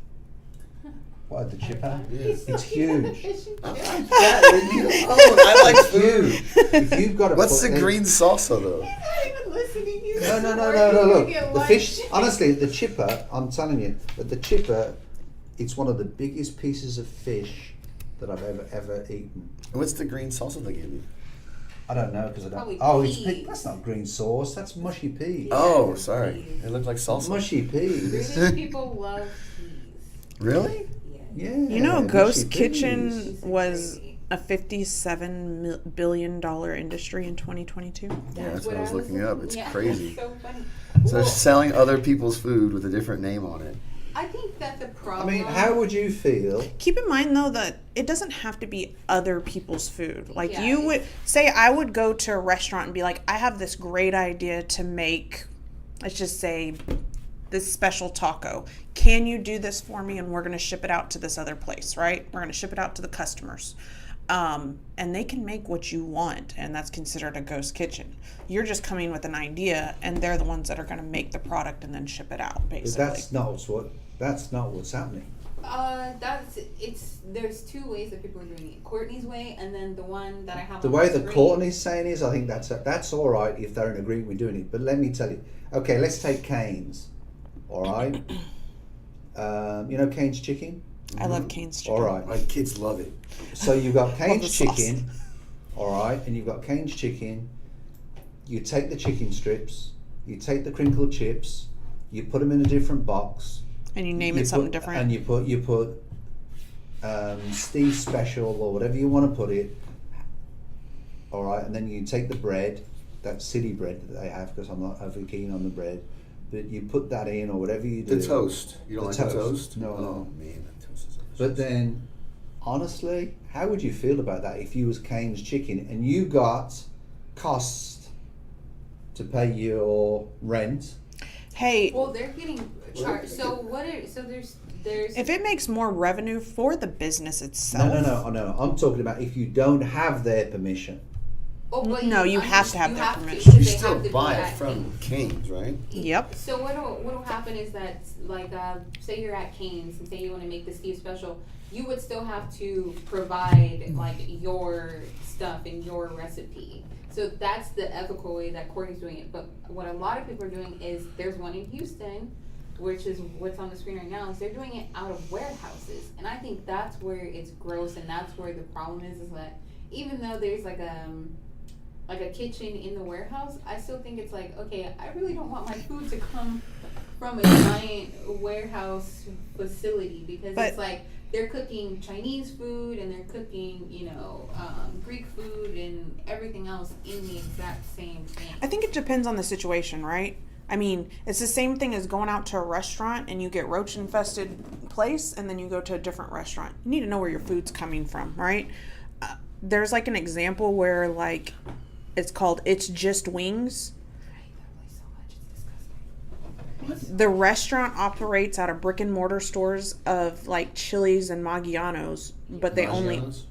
B: What, the chipper?
C: Yeah.
B: It's huge.
C: I like that. Leave me alone. I like
B: It's
C: food.
B: huge. If you've got to
C: What's
B: put
C: the
B: it-
C: green salsa though?
A: He's not even listening. He's
B: No,
A: just
B: look,
A: working to get
B: the
A: lunch.
B: fish, honestly, the chipper, I'm telling you, but the chipper, it's one of the biggest pieces of fish that I've ever eaten.
C: What's the green salsa they give you?
B: I don't know, because I don't,
A: Probably
B: it's
A: peas.
B: that's not green sauce, that's mushy peas.
C: Oh, sorry. It looked like salsa.
B: Mushy peas.
A: British people love peas.
C: Really?
B: Yeah.
D: You know,
B: mushy
D: Ghost
B: peas.
D: Kitchen
A: Peas are
D: was
A: crazy.
D: a $57 billion industry in 2022.
C: Yeah, that's what I was looking up. It's
A: yeah,
C: crazy.
A: It's so funny.
C: So they're
A: Well,
C: selling other people's food with a different name on it.
A: I think that the
B: I
A: problem.
B: mean, how would you feel?
D: Keep in mind though that it doesn't have to be other people's food. Like
A: Yeah,
D: you would say, I would go to a restaurant and be like, I have this great idea to make, let's just say, this special taco. Can you do this for me? And we're going to ship it out to this other place, right? We're going to ship it out to the customers. And they can make what you want, and that's considered a ghost kitchen. You're just coming with an idea, and they're the ones that are going to make the product and then ship it out,
B: But
D: basically.
B: that's not what's happening.
A: There's two ways that people are doing it. Courtney's way, and then the one that I have.
B: The
A: on
B: way
A: the
B: that
A: screen.
B: Courtney's saying is, I think that's all right if they're in agreement with doing it. But let me tell you, okay, let's take Cane's, all right? You know Cane's chicken?
D: I love Cane's chicken.
B: All right.
C: My kids love it.
B: So you've got Cane's
D: the sauce.
B: chicken, all right, and you've got Cane's chicken. You take the chicken strips, you take the crinkled chips, you put them in a different box.
D: And you name
B: you
D: it something
B: put-
D: different.
B: And you put Steve Special or whatever you want to put it. All right, and then you take the bread, that city bread that they have, because I'm not overly keen on the bread, but you put that in or whatever you do.
C: The toast. You don't
B: The
C: like the
B: toast.
C: toast?
B: No,
C: Oh
B: no.
C: man, that toast is delicious.
B: But then, honestly, how would you feel about that if you was Cane's Chicken and you got costs to pay your rent?
D: Hey,
A: Well, they're getting charged. So what? There's.
D: if it makes more revenue for the business itself.
B: No. I'm talking about if you don't have their permission.
A: Oh, but
D: No, you
A: I
D: have
A: mean,
D: to have
A: you
D: their
A: have to,
D: permission.
A: because
C: You
A: they
C: still
A: have to
C: buy
A: be
C: it
A: at
C: from Cane's, right?
D: Yep.
A: So what'll happen is that, like, say you're at Cane's and say you want to make the Steve Special, you would still have to provide like your stuff and your recipe. So that's the ethical way that Courtney's doing it. But what a lot of people are doing is there's one in Houston, which is what's on the screen right now. Is they're doing it out of warehouses, and I think that's where it's gross, and that's where the problem is that even though there's like a kitchen in the warehouse, I still think it's like, okay, I really don't want my food to come from a giant warehouse facility, because
D: But-
A: it's like they're cooking Chinese food and they're cooking, Greek food and everything else in the exact same thing.
D: I think it depends on the situation, right? I mean, it's the same thing as going out to a restaurant and you get roach infested place and then you go to a different restaurant. You need to know where your food's coming from, right? There's like an example where like it's called It's Just Wings.
A: I hate that place so much. It's disgusting.
D: The restaurant operates out of brick and mortar stores of like Chili's and Maggiano's, but they
C: Maggiano's?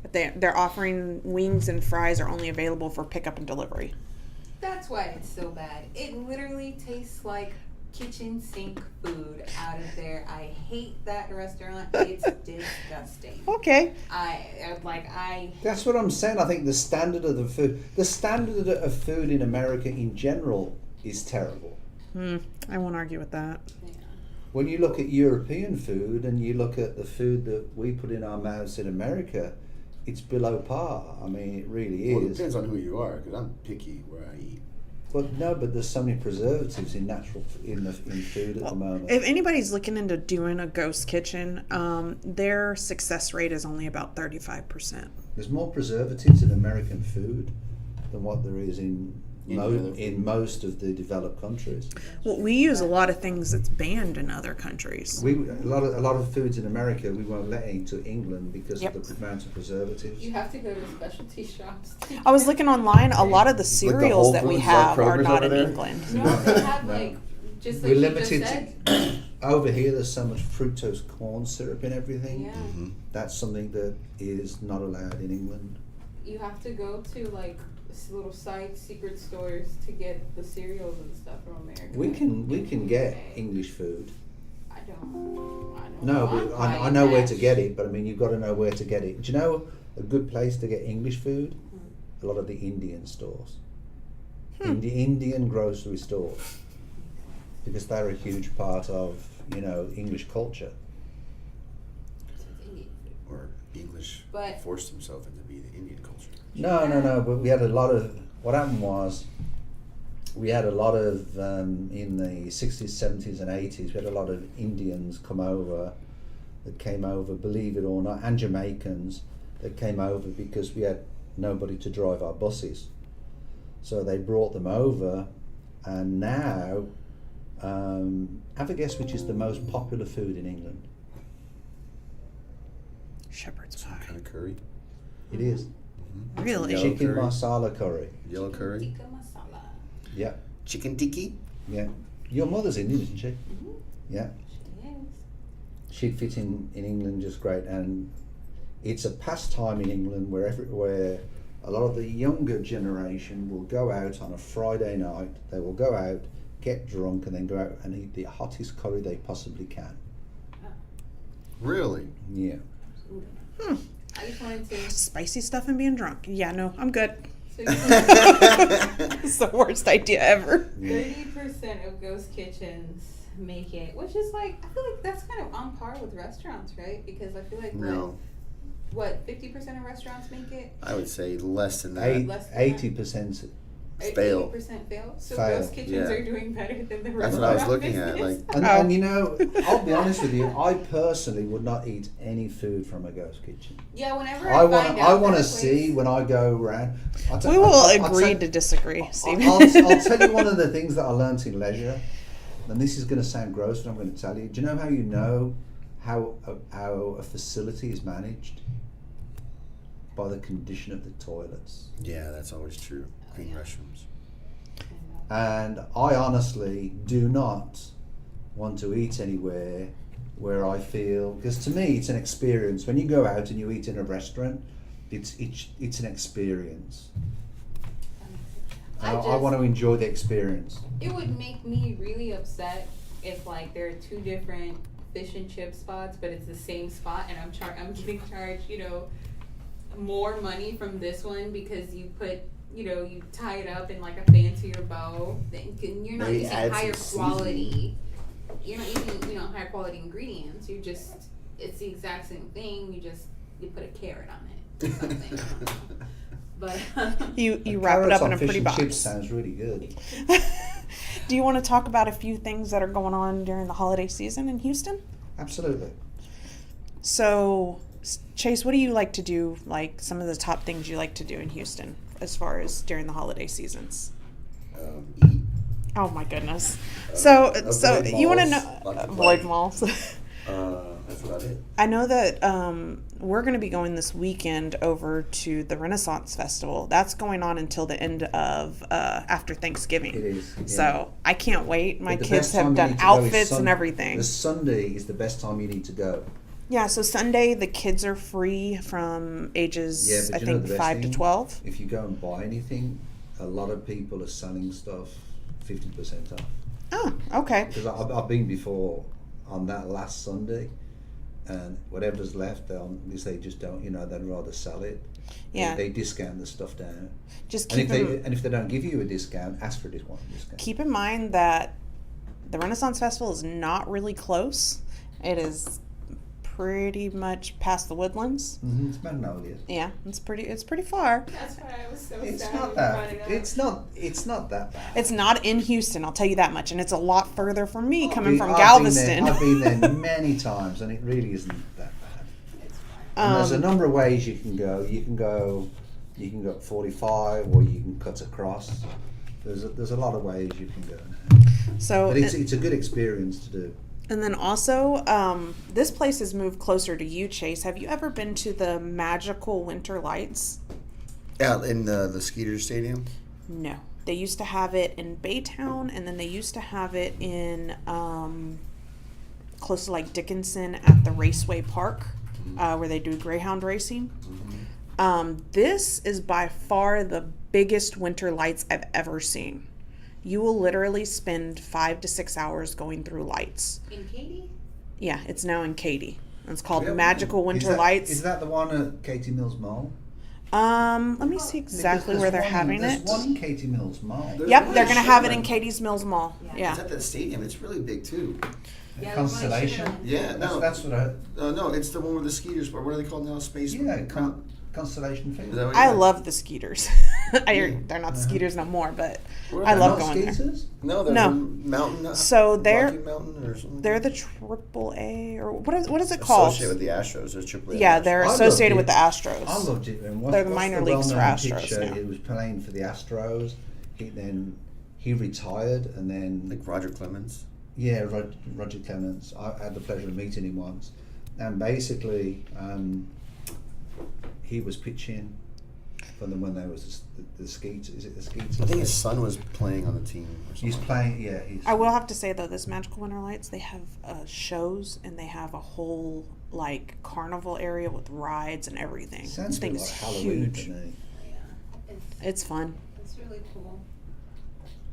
D: but they're offering wings and fries are only available for pickup and delivery.
A: That's why it's so bad. It literally tastes like kitchen sink food out of there. I hate that restaurant. It's disgusting.
D: Okay.
B: That's what I'm saying. I think the standard of food in America in general is terrible.
D: I won't argue with that.
A: Yeah.
B: When you look at European food and you look at the food that we put in our mouths in America, it's below par. I mean, it really
C: Well, it
B: is.
C: depends on who you are, because I'm picky where I eat.
B: But there's so many preservatives in food at the moment.
D: If anybody's looking into doing a ghost kitchen, their success rate is only about 35%.
B: There's more preservatives in American food than what there is in most of the developed countries.
D: Well, we use a lot of things that's banned in other countries.
B: A lot of foods in America we won't let into England because
D: Yep.
B: of the amount of preservatives.
A: You have to go to specialty shops.
D: I was looking online. A lot of the
C: Whole
D: cereals that we
C: Foods,
D: have
C: like
D: are
C: Kroger's
D: not
C: over
D: in
C: there?
D: England.
A: No, they have
B: No.
A: just
B: We're
A: like you just
B: limited
A: said.
B: over here. There's so much fructose corn syrup in everything.
A: Yeah.
B: That's something that is not allowed in England.
A: You have to go to like little side secret stores to get the cereals and stuff from America.
B: We can get English food.
A: I don't.
B: No,
A: I'm
B: but I
A: buying
B: know where
A: that.
B: to get it. But I mean, you've got to know where to get it. Do you know a good place to get English food? A lot of the Indian stores, Indian grocery stores, because they're a huge part of English culture.
C: Or English
A: But-
C: forced himself into being the Indian culture.
B: No. But we had a lot of. What happened was, we had a lot of in the 60s, 70s, and 80s. We had a lot of Indians that came over, believe it or not, and Jamaicans that came over because we had nobody to drive our buses. So they brought them over, and now, have a guess which is the most popular food in England?
D: Shepherd's
C: Some
D: pie.
C: kind of curry.
B: It is
D: Really?
C: Yellow
B: chicken
C: curry.
B: masala curry.
C: Yellow curry.
A: Tikka masala.
B: Yeah,
C: Chicken tiki.
B: yeah. Your mother's Indian, isn't she? Yeah.
A: She is.
B: She'd fit in England just great, and it's a pastime in England where a lot of the younger generation will go out on a Friday night. They will go out, get drunk, and then go out and eat the hottest curry they possibly can.
C: Really?
B: Yeah.
A: I just wanted to.
D: Spicy stuff and being drunk. Yeah, no, I'm good.
A: So
D: It's the worst idea ever.
A: 30% of ghost kitchens make it, which is like, I feel like that's kind of on par with restaurants, right? Because I feel like
C: No.
A: what 50% of restaurants make it?
C: I would say less than that.
A: Less than
B: 80%.
C: Fail.
A: 80% fail. So
B: Fail.
A: ghost kitchens
C: Yeah.
A: are doing better than the
C: That's
A: restaurant
C: what I was looking at.
A: business.
C: Like,
B: And I'll be honest with you, I personally would not eat any food from a ghost kitchen.
A: Yeah, whenever
B: I
A: I
B: want
A: find
B: I
A: out
B: want to
A: that
B: see
A: place-
B: when I go around.
D: We will agree to disagree, Stephen.
B: I'll tell you one of the things that I learnt in leisure, and this is going to sound gross, but I'm going to tell you. Do you know how a facility is managed? By the condition of the toilets.
C: yeah, that's always true. Clean restrooms.
B: And I honestly do not want to eat anywhere where I feel, because to me it's an experience. When you go out and you eat in a restaurant, it's an experience. I want to enjoy the experience.
A: It would make me really upset if like there are two different fish and chip spots, but it's the same spot, and I'm getting charged, more money from this one because you put, you tie it up in like a fancier bow. Then you're not
C: Maybe
A: using
C: add
A: higher
C: some
A: quality. You're not using higher quality ingredients. It's the exact same thing. You put a carrot on it or something. I don't know. But
D: You wrap it
B: Carrots
D: up in
B: on
D: a
B: fish
D: pretty
B: and
D: box.
B: chips sounds really good.
D: Do you want to talk about a few things that are going on during the holiday season in Houston?
B: Absolutely.
D: So, Chase, what do you like to do? Like some of the top things you like to do in Houston as far as during the holiday seasons?
C: Eat.
D: Oh my goodness! So
C: avoid
D: you want to
C: malls,
D: know
C: lots of
D: avoid
C: fun.
D: malls?
C: That's about it.
D: I know that we're going to be going this weekend over to the Renaissance Festival. That's going on until the end of after Thanksgiving.
B: It is. Yeah.
D: So I can't wait. My
B: But the
D: kids
B: best time
D: have
B: you
D: done
B: need to go is
D: outfits and everything.
B: The Sunday is the best time you need to go.
D: Yeah, so Sunday the kids are free from ages,
B: Yeah, but
D: I
B: you know
D: think,
B: the best
D: 5 to
B: thing?
D: 12.
B: If you go and buy anything a lot of people are selling stuff 50% off.
D: Oh, okay.
B: Because I've been before on that last Sunday, and whatever's left, because they just don't, they'd rather sell it.
D: Yeah.
B: They discount the stuff down.
D: Just
B: And
D: keep
B: if they don't give you a discount, ask for a discount.
D: keep in mind that the Renaissance Festival is not really close. It is pretty much past the Woodlands.
B: Mm-hmm. It's Magnolia.
D: Yeah, it's pretty far.
A: That's why I was so
B: It's
A: sad
B: not
A: when
B: that.
A: you brought it up.
B: It's not that bad.
D: It's not in Houston, I'll tell you that much, and it's a lot further for me coming from
B: I've
D: Galveston.
B: I've been there many times, and it really isn't that bad.
A: It's fine.
B: And there's a number of ways you can go. You can go 45, or you can cut across. There's a lot of ways you can go now.
D: So
B: But it's a good experience to do.
D: and then also, this place has moved closer to you, Chase. Have you ever been to the Magical Winter Lights?
C: Out in the Skeeter Stadium.
D: No. They used to have it in Baytown, and then they used to have it in close to like Dickinson at the Raceway Park, where they do greyhound racing. This is by far the biggest winter lights I've ever seen. You will literally spend 5 to 6 hours going through lights.
A: In Katy?
D: Yeah, it's now in Katy. It's called
B: Yeah,
D: Magical Winter Lights.
B: Is that the one at Katy Mills Mall?
D: Let me see exactly where they're having it.
B: There's one in Katy Mills Mall.
D: Yep, they're gonna have it in Katie's Mills Mall. Yeah.
C: It's at that stadium. It's really big too.
A: Yeah,
B: Constellation.
C: Yeah, no.
B: That's what I.
C: No, it's the one with the Skeeters. What are they called now? Space.
B: Yeah, Constellation Field.
C: Is that what
D: I
C: you
D: love the Skeeters. They're not the Skeeters no more, but
C: Where are
D: I
C: they?
D: love
B: Not
D: going there.
B: skaters?
C: No, they're
D: No.
C: Mountain.
D: So they're-
C: Rocky Mountain or something.
D: They're the AAA or what is it called?
C: Associated with the Astros. There's AAA.
D: Yeah, they're
B: I loved
D: associated
B: it.
D: with the Astros.
B: I loved it. And
D: They're the minor leagues for
B: well-known
D: Astros
B: pitcher?
D: now.
B: He was playing for the Astros. He retired, and then
C: like Roger Clemens.
B: yeah, Roger Clemens. I had the pleasure of meeting him once, and basically he was pitching for them when there was the Skeeters. Is it the Skeeters?
C: I think his son was playing on the team. Or something.
B: He's playing. Yeah,
D: I will have to say though, this Magical Winter Lights, they have shows and they have a whole like carnival area with rides and everything.
B: Sounds
D: This
B: a
D: thing
B: bit
D: is
B: like Halloween
D: huge.
B: to me.
A: Yeah.
D: It's fun.
A: It's really cool.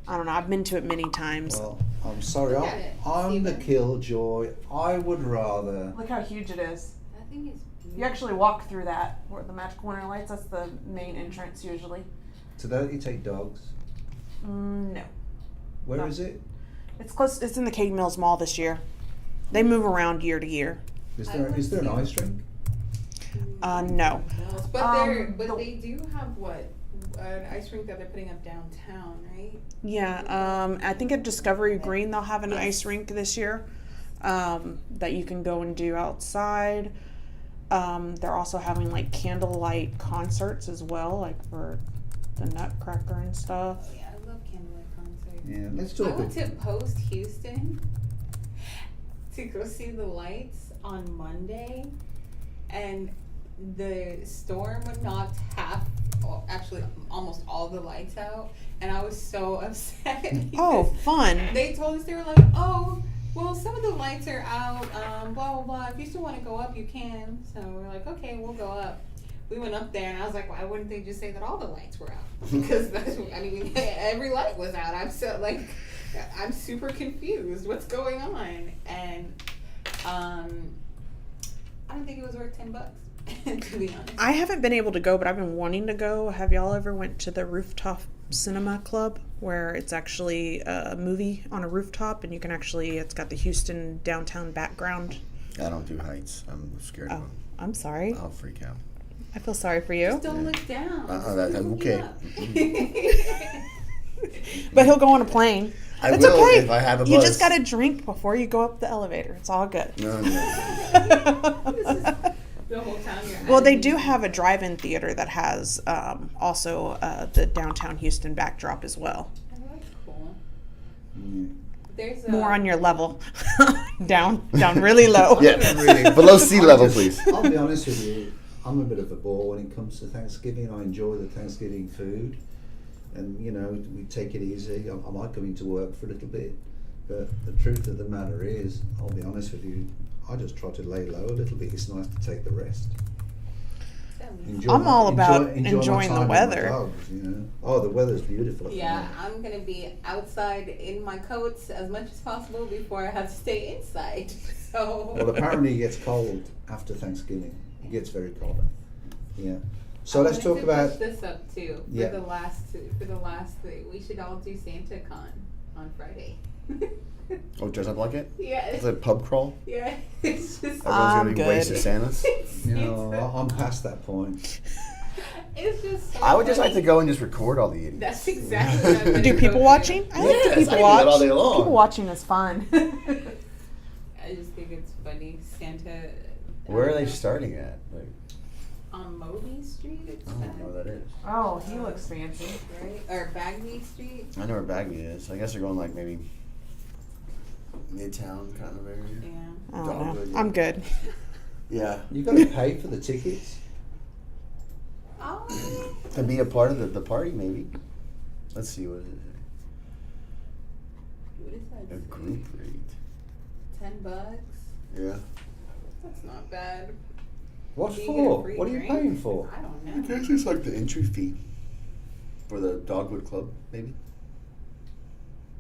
D: I don't know. I've been to it many times.
B: Well, I'm sorry.
A: Look at it,
B: I'm the
A: Steven.
B: killjoy. I would rather.
D: Look how huge it is.
A: That thing is
D: You actually walk through that, where the Magical Winter Lights. That's the main entrance usually.
B: So don't you take dogs?
D: No,
B: Where
D: No.
B: is it?
D: it's close. It's in the Katy Mills Mall this year. They move around year to year.
B: Is
A: I
B: there
A: would
B: is there an
A: see-
B: ice rink?
D: No.
A: But they do have what an ice rink that they're putting up downtown, right?
D: Yeah, I think at Discovery Green they'll have an
A: Yes.
D: ice rink this year that you can go and do outside. They're also having like candlelight concerts as well, like for the Nutcracker and stuff.
A: Oh yeah, I love candlelight concerts.
B: Yeah, let's
A: I
B: talk.
A: went to Post Houston to go see the lights on Monday, and the storm knocked actually almost all the lights out, and I was so upset.
D: Oh,
A: because
D: fun!
A: They told us, they were like, oh, well, some of the lights are out, blah, blah, blah. If you still want to go up, you can. So we're like, okay, we'll go up. We went up there, and I was like, why wouldn't they just say that all the lights were out? Because, every light was out. I'm super confused. What's going on? And I don't think it was worth $10, to be honest.
D: I haven't been able to go, but I've been wanting to go. Have y'all ever went to the Rooftop Cinema Club, where it's actually a movie on a rooftop, and you can it's got the Houston downtown background?
C: I don't do heights. I'm scared of
D: Oh,
C: them.
D: I'm sorry.
C: I'll freak out.
D: I feel sorry for you.
A: Just don't look down.
C: Okay.
D: But he'll go on a plane.
C: I
D: It's
C: will
D: okay.
C: if I have a
D: You
C: bus.
D: just got to drink before you go up the elevator. It's all good.
C: No.
A: The whole time you're
D: Well, they
A: at
D: do
A: it.
D: have a drive-in theater that has also the downtown Houston backdrop as well.
A: Oh, that's cool.
B: Yeah.
A: There's
D: More on your level. down really low.
C: Yeah, really. Below sea level, please.
B: I'll be honest with you. I'm a bit of a bore when it comes to Thanksgiving. I enjoy the Thanksgiving food, and we take it easy. I might go into work for a little bit, but the truth of the matter is, I'll be honest with you. I just try to lay low a little bit. It's nice to take the rest.
A: That
D: I'm all about
B: enjoy my
D: enjoying the
B: time with my
D: weather.
B: dogs, you know. Oh, the weather's beautiful.
A: Yeah, I'm gonna be outside in my coats as much as possible before I have to stay inside. So.
B: Well, apparently it gets cold after Thanksgiving. It gets very cold. Yeah. So let's talk about.
A: Push this up too.
B: Yeah.
A: For the last thing, we should all do SantaCon on Friday.
C: Oh, dress up like it?
A: Yeah.
C: It's like pub crawl?
A: Yeah. It's just.
C: Everyone's gonna be
D: good.
C: wasted Santas?
B: You know, I'm past that point.
A: It's just. So
C: I would just like to
A: funny.
C: go and just record all the idiots.
A: That's exactly what I'm gonna
D: Do
A: go
D: people watching? I like
C: Yes,
D: to
C: I
D: people
C: do that
D: watch.
C: all day long.
D: People watching is fun.
A: I just think it's funny. Santa.
C: Where are they starting at? Like,
A: On Moby Street. It's
C: I don't know what that is.
D: Oh, he looks fancy.
A: right? Or Bagby Street.
C: I know where Bagby is. I guess they're going like maybe Midtown kind of area.
A: Yeah.
D: I don't
C: Dogwood,
D: know.
C: yeah.
D: I'm good.
C: Yeah.
B: You got to pay for the tickets.
A: Oh.
C: To be a part of the party, maybe. Let's see, what is it?
A: What is that?
C: A group rate.
A: $10.
C: Yeah.
A: That's not bad.
B: What
A: Do you get a
B: for?
A: free
B: What are you
A: drink?
B: paying for?
A: I don't
C: I
A: know.
C: guess it's like the entry fee for the Dogwood Club, maybe.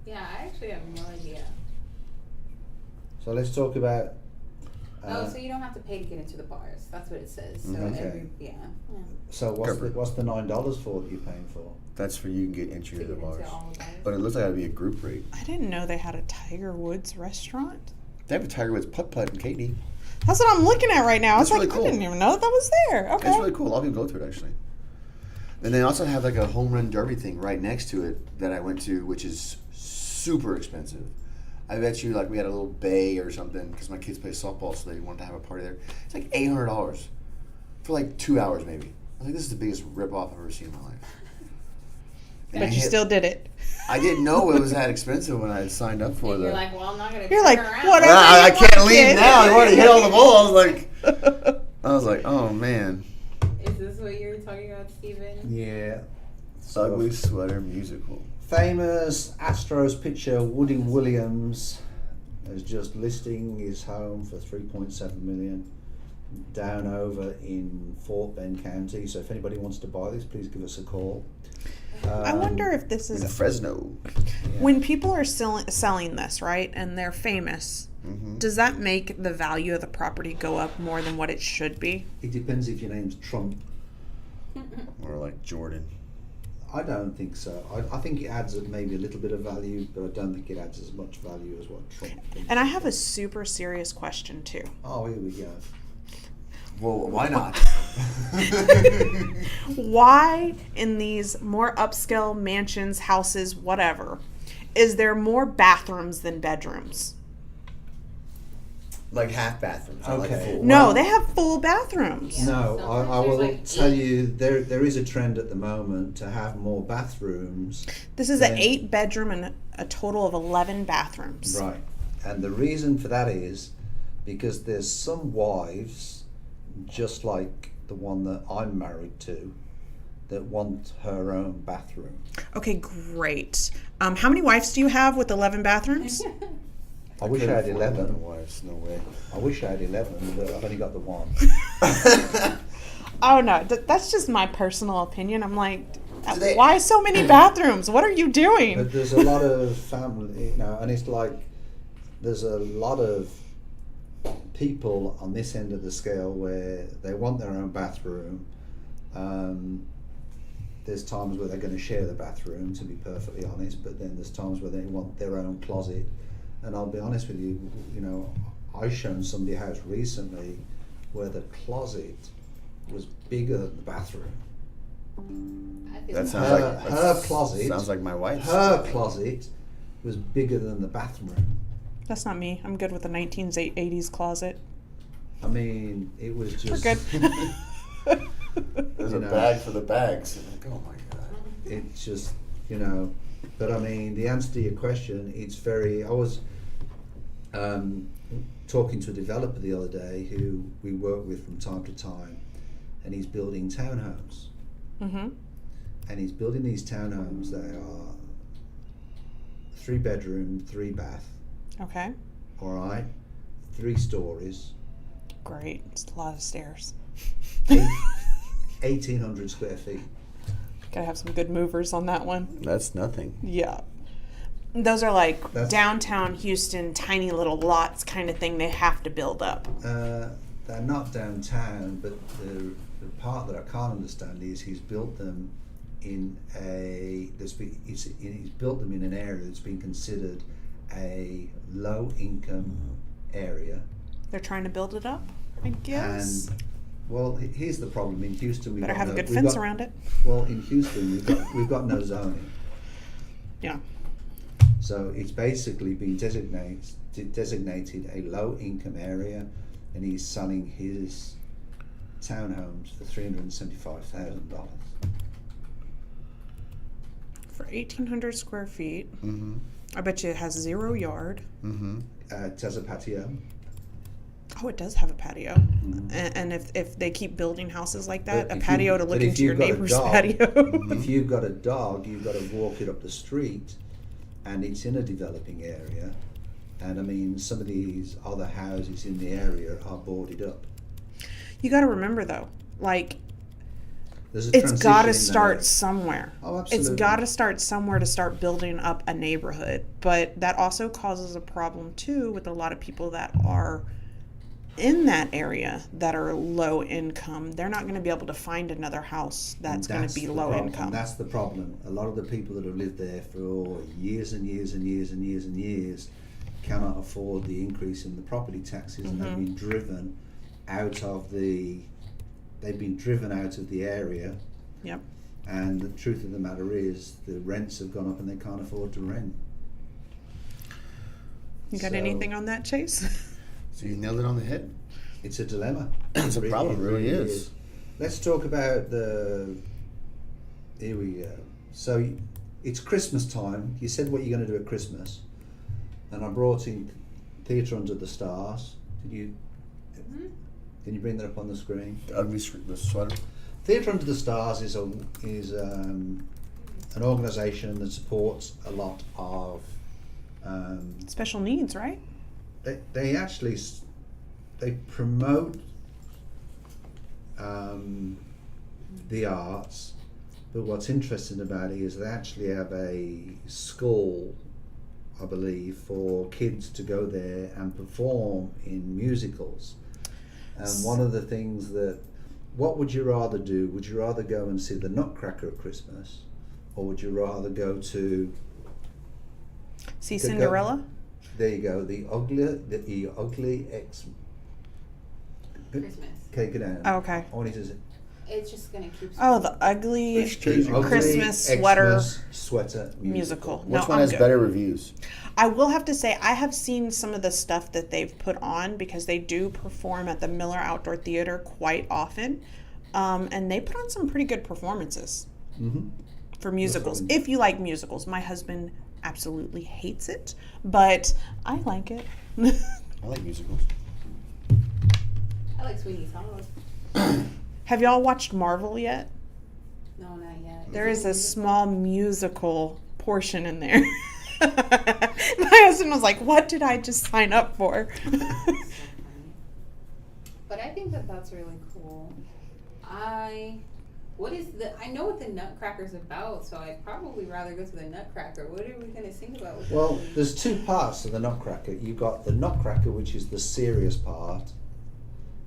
A: Yeah, I actually have no idea.
B: So let's talk about.
A: Oh, so you don't have to pay to get into the bars. That's what it says. So
B: Okay.
A: yeah.
B: So what's the $9 for that you're paying for?
C: That's for you can get entry to the
A: To get into
C: bars.
A: all the bars.
C: But it looks like it'd be a group rate.
D: I didn't know they had a Tiger Woods restaurant.
C: They have a Tiger Woods putt-putt in Katy.
D: That's what I'm looking at right now.
C: That's
D: It's like,
C: really cool.
D: I didn't even know that was there. Okay.
C: It's really cool. I'll even go to it, actually. And they also have like a home run derby thing right next to it that I went to, which is super expensive. I bet you like we had a little bay or something because my kids play softball, so they wanted to have a party there. It's like $800 for like 2 hours maybe. I think this is the biggest rip-off I've ever seen in my life. And
D: But
C: I
D: you
C: hit-
D: still did it.
C: I didn't know it was that expensive when I had signed up for
A: And
C: the.
A: you're like, well, I'm not gonna.
D: You're
A: turn
D: like,
A: around.
D: whatever.
C: I can't leave
D: kid.
C: now. I already hit all the balls. I was like, oh man.
A: Is this what you were talking about, Steven?
B: Yeah.
C: Ugly Sweater Musical.
B: Famous Astros pitcher Woody Williams is just listing his home for $3.7 million down over in Fort Bend County. So if anybody wants to buy this, please give us a call.
D: I wonder if this
C: In
D: is
C: Fresno.
D: when people are selling this, right, and they're famous.
C: Mm-hmm.
D: Does that make the value of the property go up more than what it should be?
B: It depends if your name's Trump.
C: Or like Jordan.
B: I don't think so. I think it adds maybe a little bit of value, but I don't think it adds as much value as what Trump thinks.
D: And I have a super serious question too.
B: Oh, here we go.
C: Well, why not?
D: Why in these more upscale mansions, houses, whatever, is there more bathrooms than bedrooms?
C: Like half bathrooms. not like
B: Okay.
C: full.
D: No,
B: Well-
D: they have full bathrooms.
B: No,
A: Sometimes
B: I will
A: there's like
B: tell
A: 8.
B: you there is a trend at the moment to have more bathrooms.
D: This is
B: Yeah.
D: an 8-bedroom and a total of 11 bathrooms.
B: Right. And the reason for that is because there's some wives, just like the one that I'm married to, that want her own bathroom.
D: Okay, great. How many wives do you have with 11 bathrooms?
B: I wish I had 11.
C: Wives. No way.
B: I wish I had 11, but I've only got the one.
D: Oh no, that's just my personal opinion. I'm like,
C: Do they-
D: why so many bathrooms? What are you doing?
B: But there's a lot of family, and it's like there's a lot of people on this end of the scale where they want their own bathroom. There's times where they're going to share the bathroom, to be perfectly honest, but then there's times where they want their own closet. And I'll be honest with you, I shown somebody a house recently where the closet was bigger than the bathroom.
A: I feel
C: That
A: like-
C: sounds
B: Her-
C: like
B: her closet-
C: Sounds like my wife's.
B: Her closet was bigger than the bathroom.
D: That's not me. I'm good with the 1980s closet.
B: I mean, it was
D: We're
B: just.
D: good.
C: There's
B: You
C: a
B: know.
C: bag for the bags. I'm like, oh my god.
B: It's just, but I mean, the answer to your question, I was talking to a developer the other day who we work with from time to time, and he's building townhomes.
D: Mm-hmm.
B: And he's building these townhomes that are 3-bedroom, 3-bath,
D: Okay,
B: all right, 3 stories,
D: great. It's a lot of stairs.
B: 8, 1,800 square feet.
D: Gotta have some good movers on that one.
C: That's nothing.
D: Yeah. Those are like
B: That's-
D: downtown Houston, tiny little lots kind of thing they have to build up.
B: They're not downtown, but the part that I can't understand is he's built them in he's built them in an area that's been considered a low income area.
D: They're trying to build it up, I guess.
B: And well, here's the problem in Houston.
D: Better have a good fence around it.
B: Well, in Houston, we've got no zoning.
D: Yeah.
B: So it's basically been designated a low income area, and he's selling his townhomes for $375,000.
D: For 1,800 square feet.
C: Mm-hmm.
D: I bet you it has 0 yard.
C: Mm-hmm.
B: It has a patio.
D: Oh, it does have a patio.
B: Mm-hmm.
D: And if they keep building houses like that,
B: But
D: a
B: if
D: patio
B: you-
D: to look
B: but if
D: into your
B: you've got a
D: neighbor's
B: dog-
D: patio.
B: If you've got a dog, you've got to walk it up the street, and it's in a developing area. And I mean, some of these other houses in the area are boarded up.
D: You got to remember though, like
B: There's a
D: it's got to
B: transition in that
D: start
B: area.
D: somewhere.
B: Oh, absolutely.
D: It's got to start somewhere to start building up a neighborhood. But that also causes a problem too with a lot of people that are in that area that are low income. They're not going to be able to find another house that's going to be
B: the
D: low
B: problem.
D: income.
B: And that's the problem. A lot of the people that have lived there for years and years and years and years and years cannot afford the increase in the property taxes, and they've been driven out of the area.
D: Yep.
B: And the truth of the matter is, the rents have gone up and they can't afford to rent.
D: You got
B: So-
D: anything on that, Chase?
C: So you nailed it on the head.
B: It's a dilemma.
C: It's a problem, it really is.
B: Let's talk about here we go. So it's Christmas time. You said what you're going to do at Christmas, and I brought in Theatre Under the Stars. Did you? Can you bring that up on the screen?
C: Ugly sweater.
B: Theatre Under the Stars is an organisation that supports a lot of.
D: Special needs, right?
B: They actually they promote the arts, but what's interesting about it is they actually have a school, I believe, for kids to go there and perform in musicals. And one of the things what would you rather do? Would you rather go and see the Nutcracker at Christmas, or would you rather go to
D: See Cinderella?
B: There you go. The ugly X.
A: Christmas.
B: Okay, go down.
D: Oh, okay.
B: What is it?
A: It's just gonna keep.
D: Oh, the ugly
B: The ugly
D: Christmas
B: Xmas sweater
D: musical.
C: Which
D: No,
C: one
D: I'm
C: has
D: good.
C: better reviews?
D: I will have to say I have seen some of the stuff that they've put on because they do perform at the Miller Outdoor Theater quite often, and they put on some pretty good performances for musicals.
B: funny.
D: If you like musicals, my husband absolutely hates it, but I like it.
C: I like musicals.
A: I like Sweeney Todd.
D: Have y'all watched Marvel yet?
A: No, not yet.
D: There is a small musical portion in there. My husband was like, "What did I just sign up for?"
A: But I think that's really cool. I know what the Nutcracker's about, so I'd probably rather go to the Nutcracker. What are we gonna sing about? With
B: Well,
A: that?
B: there's two parts to the Nutcracker. You've got the Nutcracker, which is the serious part,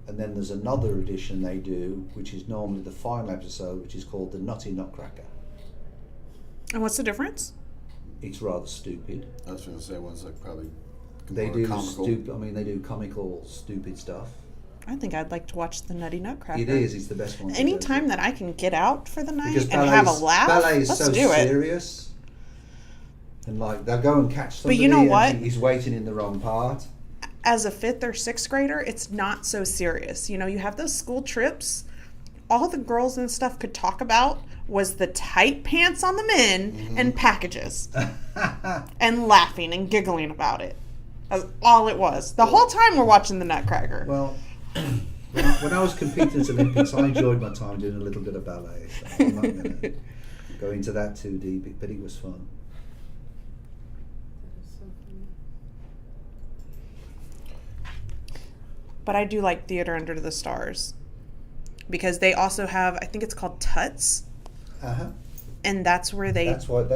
B: and then there's another edition they do, which is normally the final episode, which is called the Nutty Nutcracker.
D: And what's the difference?
B: It's rather stupid.
C: I was going to say one's like probably
B: They
C: more
B: do
C: comical.
B: they do comical, stupid stuff.
D: I think I'd like to watch the Nutty Nutcracker.
B: It is. It's the best one. to
D: Anytime
B: go
D: that I can get out for the night
B: Because
D: and have a
B: ballet's-
D: laugh,
B: ballet is
D: let's
B: so
D: do it.
B: serious, and like they'll go and catch somebody.
D: But you know
B: and
D: what?
B: He's waiting in the wrong part.
D: As a 5th or 6th grader, it's not so serious. You know, you have those school trips. All the girls and stuff could talk about was the tight pants on the men and packages, and laughing and giggling about it. That's all it was. The whole time we're watching the Nutcracker.
B: Well, when I was competing at Olympics, I enjoyed my time doing a little bit of ballet. So I'm not going to go into that too deep, but it was fun.
A: That is so funny.
D: But I do like Theater Under the Stars. because they also have, I think it's called Tuts, and that's where they.
B: That's what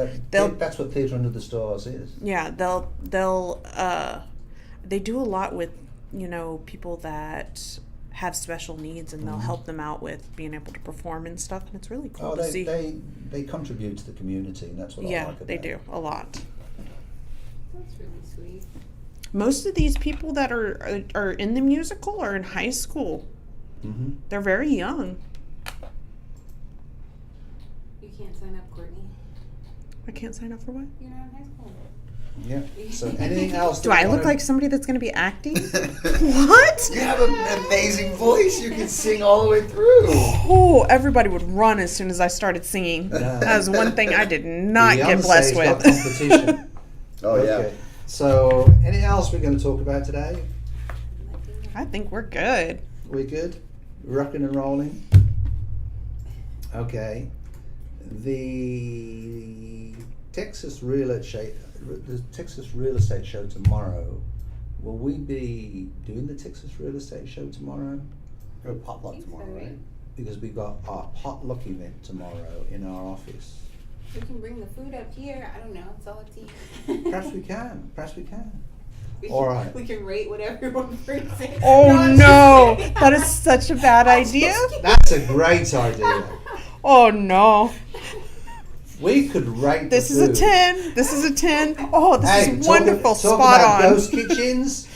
B: Theatre Under the Stars is.
D: Yeah, they do a lot with, you know, people that have special needs, and they'll help them out with being able to perform and stuff, and it's really cool to see.
B: They contribute to the community, and that's what I like about it.
D: Yeah, they do a lot.
A: That's really sweet.
D: Most of these people that are in the musical are in high school.
B: Mm-hmm.
D: They're very young.
A: You can't sign up, Courtney.
D: I can't sign up for what?
A: You're not in high school.
B: Yeah. So anything else?
D: Do I look like somebody that's going to be acting? What?
C: You have an amazing voice. You can sing all the way through.
D: Oh, everybody would run as soon as I started singing. That was one thing I did not get blessed with.
B: Competition.
C: Oh,
B: Okay.
C: yeah.
B: So anything else we're going to talk about today?
D: I think we're good.
B: We're good? Rocking and rolling? Okay. The Texas Real Estate Show tomorrow. Will we be doing the Texas Real Estate Show tomorrow?
C: We're a potluck tomorrow, right?
B: Because we've got our potluck event tomorrow in our office.
A: We can bring the food up here. I don't know. It's all up to you.
B: Perhaps we can.
A: We
B: All
A: can-
B: right.
A: We can rate what everyone brings in.
D: Oh
A: I'm
D: no,
A: just kidding.
D: that is such a bad idea.
B: That's a great idea.
D: Oh no.
B: We could rate
D: This
B: the
D: is a
B: food.
D: 10. This is a 10. Oh, this
B: Hey,
D: is wonderful.
B: Talk
D: Spot
B: about
D: on.
B: ghost kitchens.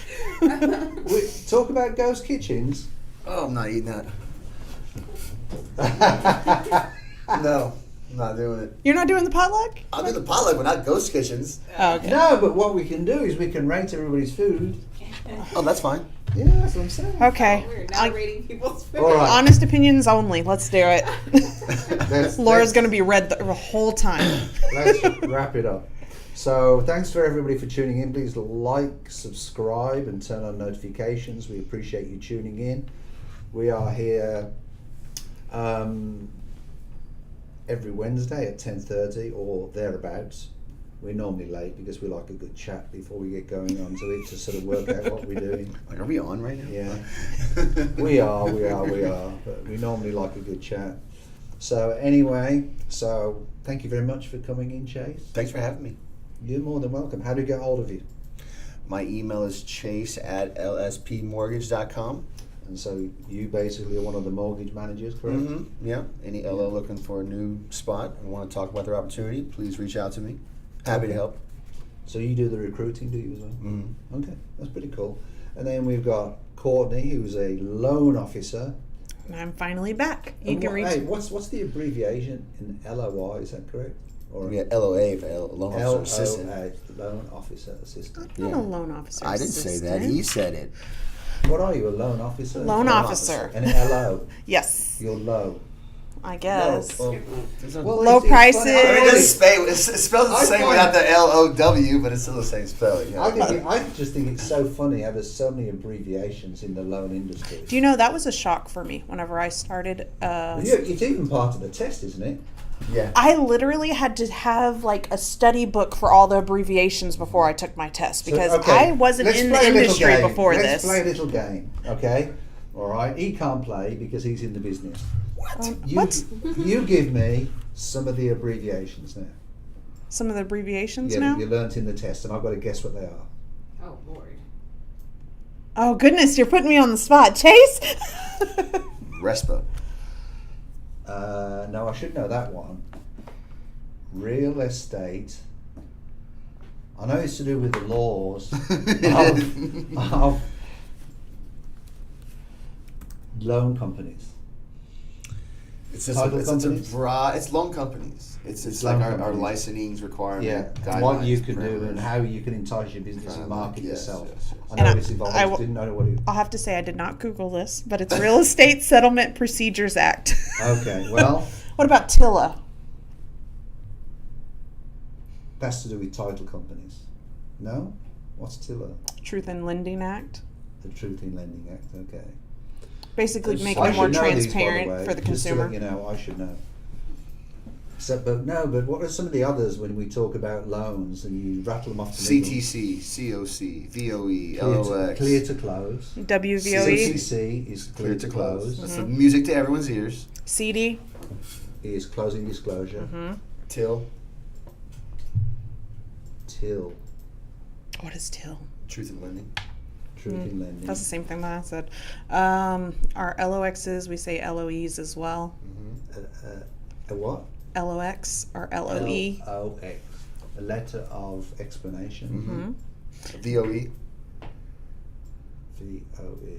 B: Talk about ghost kitchens.
C: Oh, I'm not eating that. No, I'm not doing it.
D: You're not doing the potluck?
C: I'll do the potluck, but not ghost kitchens.
D: Oh, okay.
B: No, but what we can do is we can rate everybody's food.
C: Oh, that's fine.
B: Yeah, that's what I'm saying.
D: Okay.
A: We're not
D: I-
A: rating people's food.
B: All right.
D: Honest opinions only. Let's do it.
B: Let's-
D: Laura's going to be red the whole time.
B: Let's wrap it up. So thanks for everybody for tuning in. Please like, subscribe, and turn on notifications. We appreciate you tuning in. We are here every Wednesday at 10:30 or thereabouts. We're normally late because we like a good chat before we get going on to it to sort of work out what we're doing.
C: Like, are we on right now?
B: Yeah. We are. But we normally like a good chat. So anyway, thank you very much for coming in, Chase.
C: Thanks for having me.
B: You're more than welcome. How do we get hold of you?
C: My email is chase@lspmortgage.com.
B: And so you basically are one of the mortgage managers, correct?
C: Mm-hmm. Yeah. Any LO looking for a new spot and want to talk about their opportunity, please reach out to me. Happy to help.
B: So you do the recruiting, do you as well?
C: Mm-hmm.
B: Okay, that's pretty cool. And then we've got Courtney, who's a loan officer.
D: And I'm finally back. You
B: And
D: can reach.
B: Hey, what's the abbreviation in LOI? Is that correct? Or
C: Yeah, LOA for loan officer assistant.
B: LOA, loan officer assistant.
D: I'm not a loan officer.
C: I didn't say that.
D: assistant.
C: He said it.
B: What are you, a loan officer?
D: Loan officer.
B: And an LO.
D: Yes,
B: You're low.
D: I guess.
C: Well,
D: Low
B: it's
D: prices.
B: funny.
C: it's spelled the
B: I
C: same
B: find-
C: without the LOW, but it's still the same spelling. Yeah.
B: I just think it's so funny how there's so many abbreviations in the loan industry.
D: Do you know that was a shock for me whenever I started?
B: It's even part of the test, isn't it?
C: Yeah.
D: I literally had to have like a study book for all the abbreviations before I took my test because
B: So, okay,
D: I wasn't
B: let's
D: in the
B: play a little
D: industry
B: game.
D: before
B: Let's
D: this.
B: play a little game, okay? All right. He can't play because he's in the business.
C: What?
D: What?
B: You give me some of the abbreviations now.
D: Some of the abbreviations
B: Yeah,
D: now?
B: you learnt in the test, and I've got to guess what they are.
A: Oh, Lord.
D: Oh, goodness, you're putting me on the spot. Chase?
C: RESPA.
B: No, I should know that one. Real estate. I know it's to do with the laws of loan companies.
C: It's just
B: Title
C: it's a
B: companies?
C: broad. It's loan companies. It's
B: loan
C: like our
B: companies.
C: licensing requirement.
B: Yeah,
C: guidelines,
B: what you can do and
C: parameters.
B: how you can entice your business and market
C: Yes,
B: yourself.
C: yes, yes.
B: I
D: And
B: know
D: I-
B: this involved.
D: I
B: I
D: will-
B: didn't know what it.
D: I'll have to say I did not Google this, but it's Real Estate Settlement Procedures Act.
B: Okay, well,
D: What about TILA?
B: that's to do with title companies. No, what's TILA?
D: Truth in Lending Act.
B: The Truth in Lending Act. Okay.
D: Basically making
B: I
D: it more
B: should know these, by the
D: transparent
B: way,
D: for the
B: just to
D: consumer.
B: let you know, I should know. So, but what are some of the others when we talk about loans and you rattle them off to me?
C: CTC, COC, VOE,
B: Clear
C: LOX.
B: clear to close.
D: WVOE,
B: CCC is clear to close.
C: That's the music to everyone's ears.
D: CD.
B: Is closing disclosure.
C: Till,
B: Till.
D: What is till?
C: truth in lending.
B: Truth in lending.
D: That's the same thing that I said. Our LOXs, we say LOEs as well.
B: A what?
D: LOX or LOE.
B: LOX. A letter of explanation.
C: VOE.
B: VOE.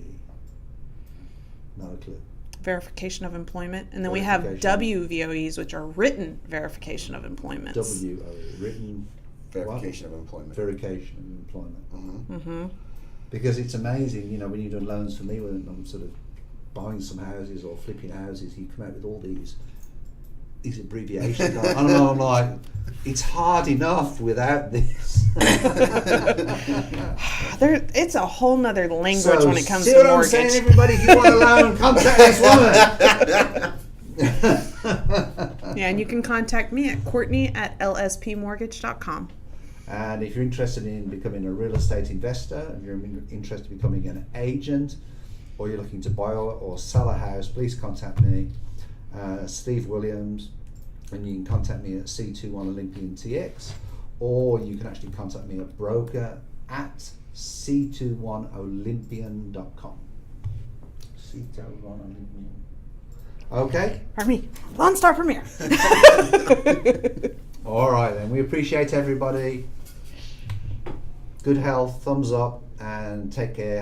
B: Not a clue.
D: Verification of employment. And then we have
B: Verification.
D: WVOEs, which are written verification of employment.
B: WOE. Written
C: Verification of employment.
B: verification of employment.
D: Mm-hmm.
B: Because it's amazing, when you're doing loans for me, when I'm sort of buying some houses or flipping houses, you come out with all these abbreviations. I don't know, I'm like, it's hard enough without this.
D: It's a whole nother language when it comes
B: see
D: to
B: what
D: mortgage.
B: I'm saying, everybody? If you want a loan, contact this woman.
D: Yeah, and you can contact me at Courtney at lspmortgage.com.
B: And if you're interested in becoming a real estate investor, if you're interested in becoming an agent, or you're looking to buy or sell a house, please contact me, Steve Williams, and you can contact me at C21 Olympian TX, or you can actually contact me at broker at c21olympian.com. C21 Olympian. Okay?
D: Pardon me. Lone Star Premier.
B: All right then. We appreciate everybody. Good health, thumbs up, and take care.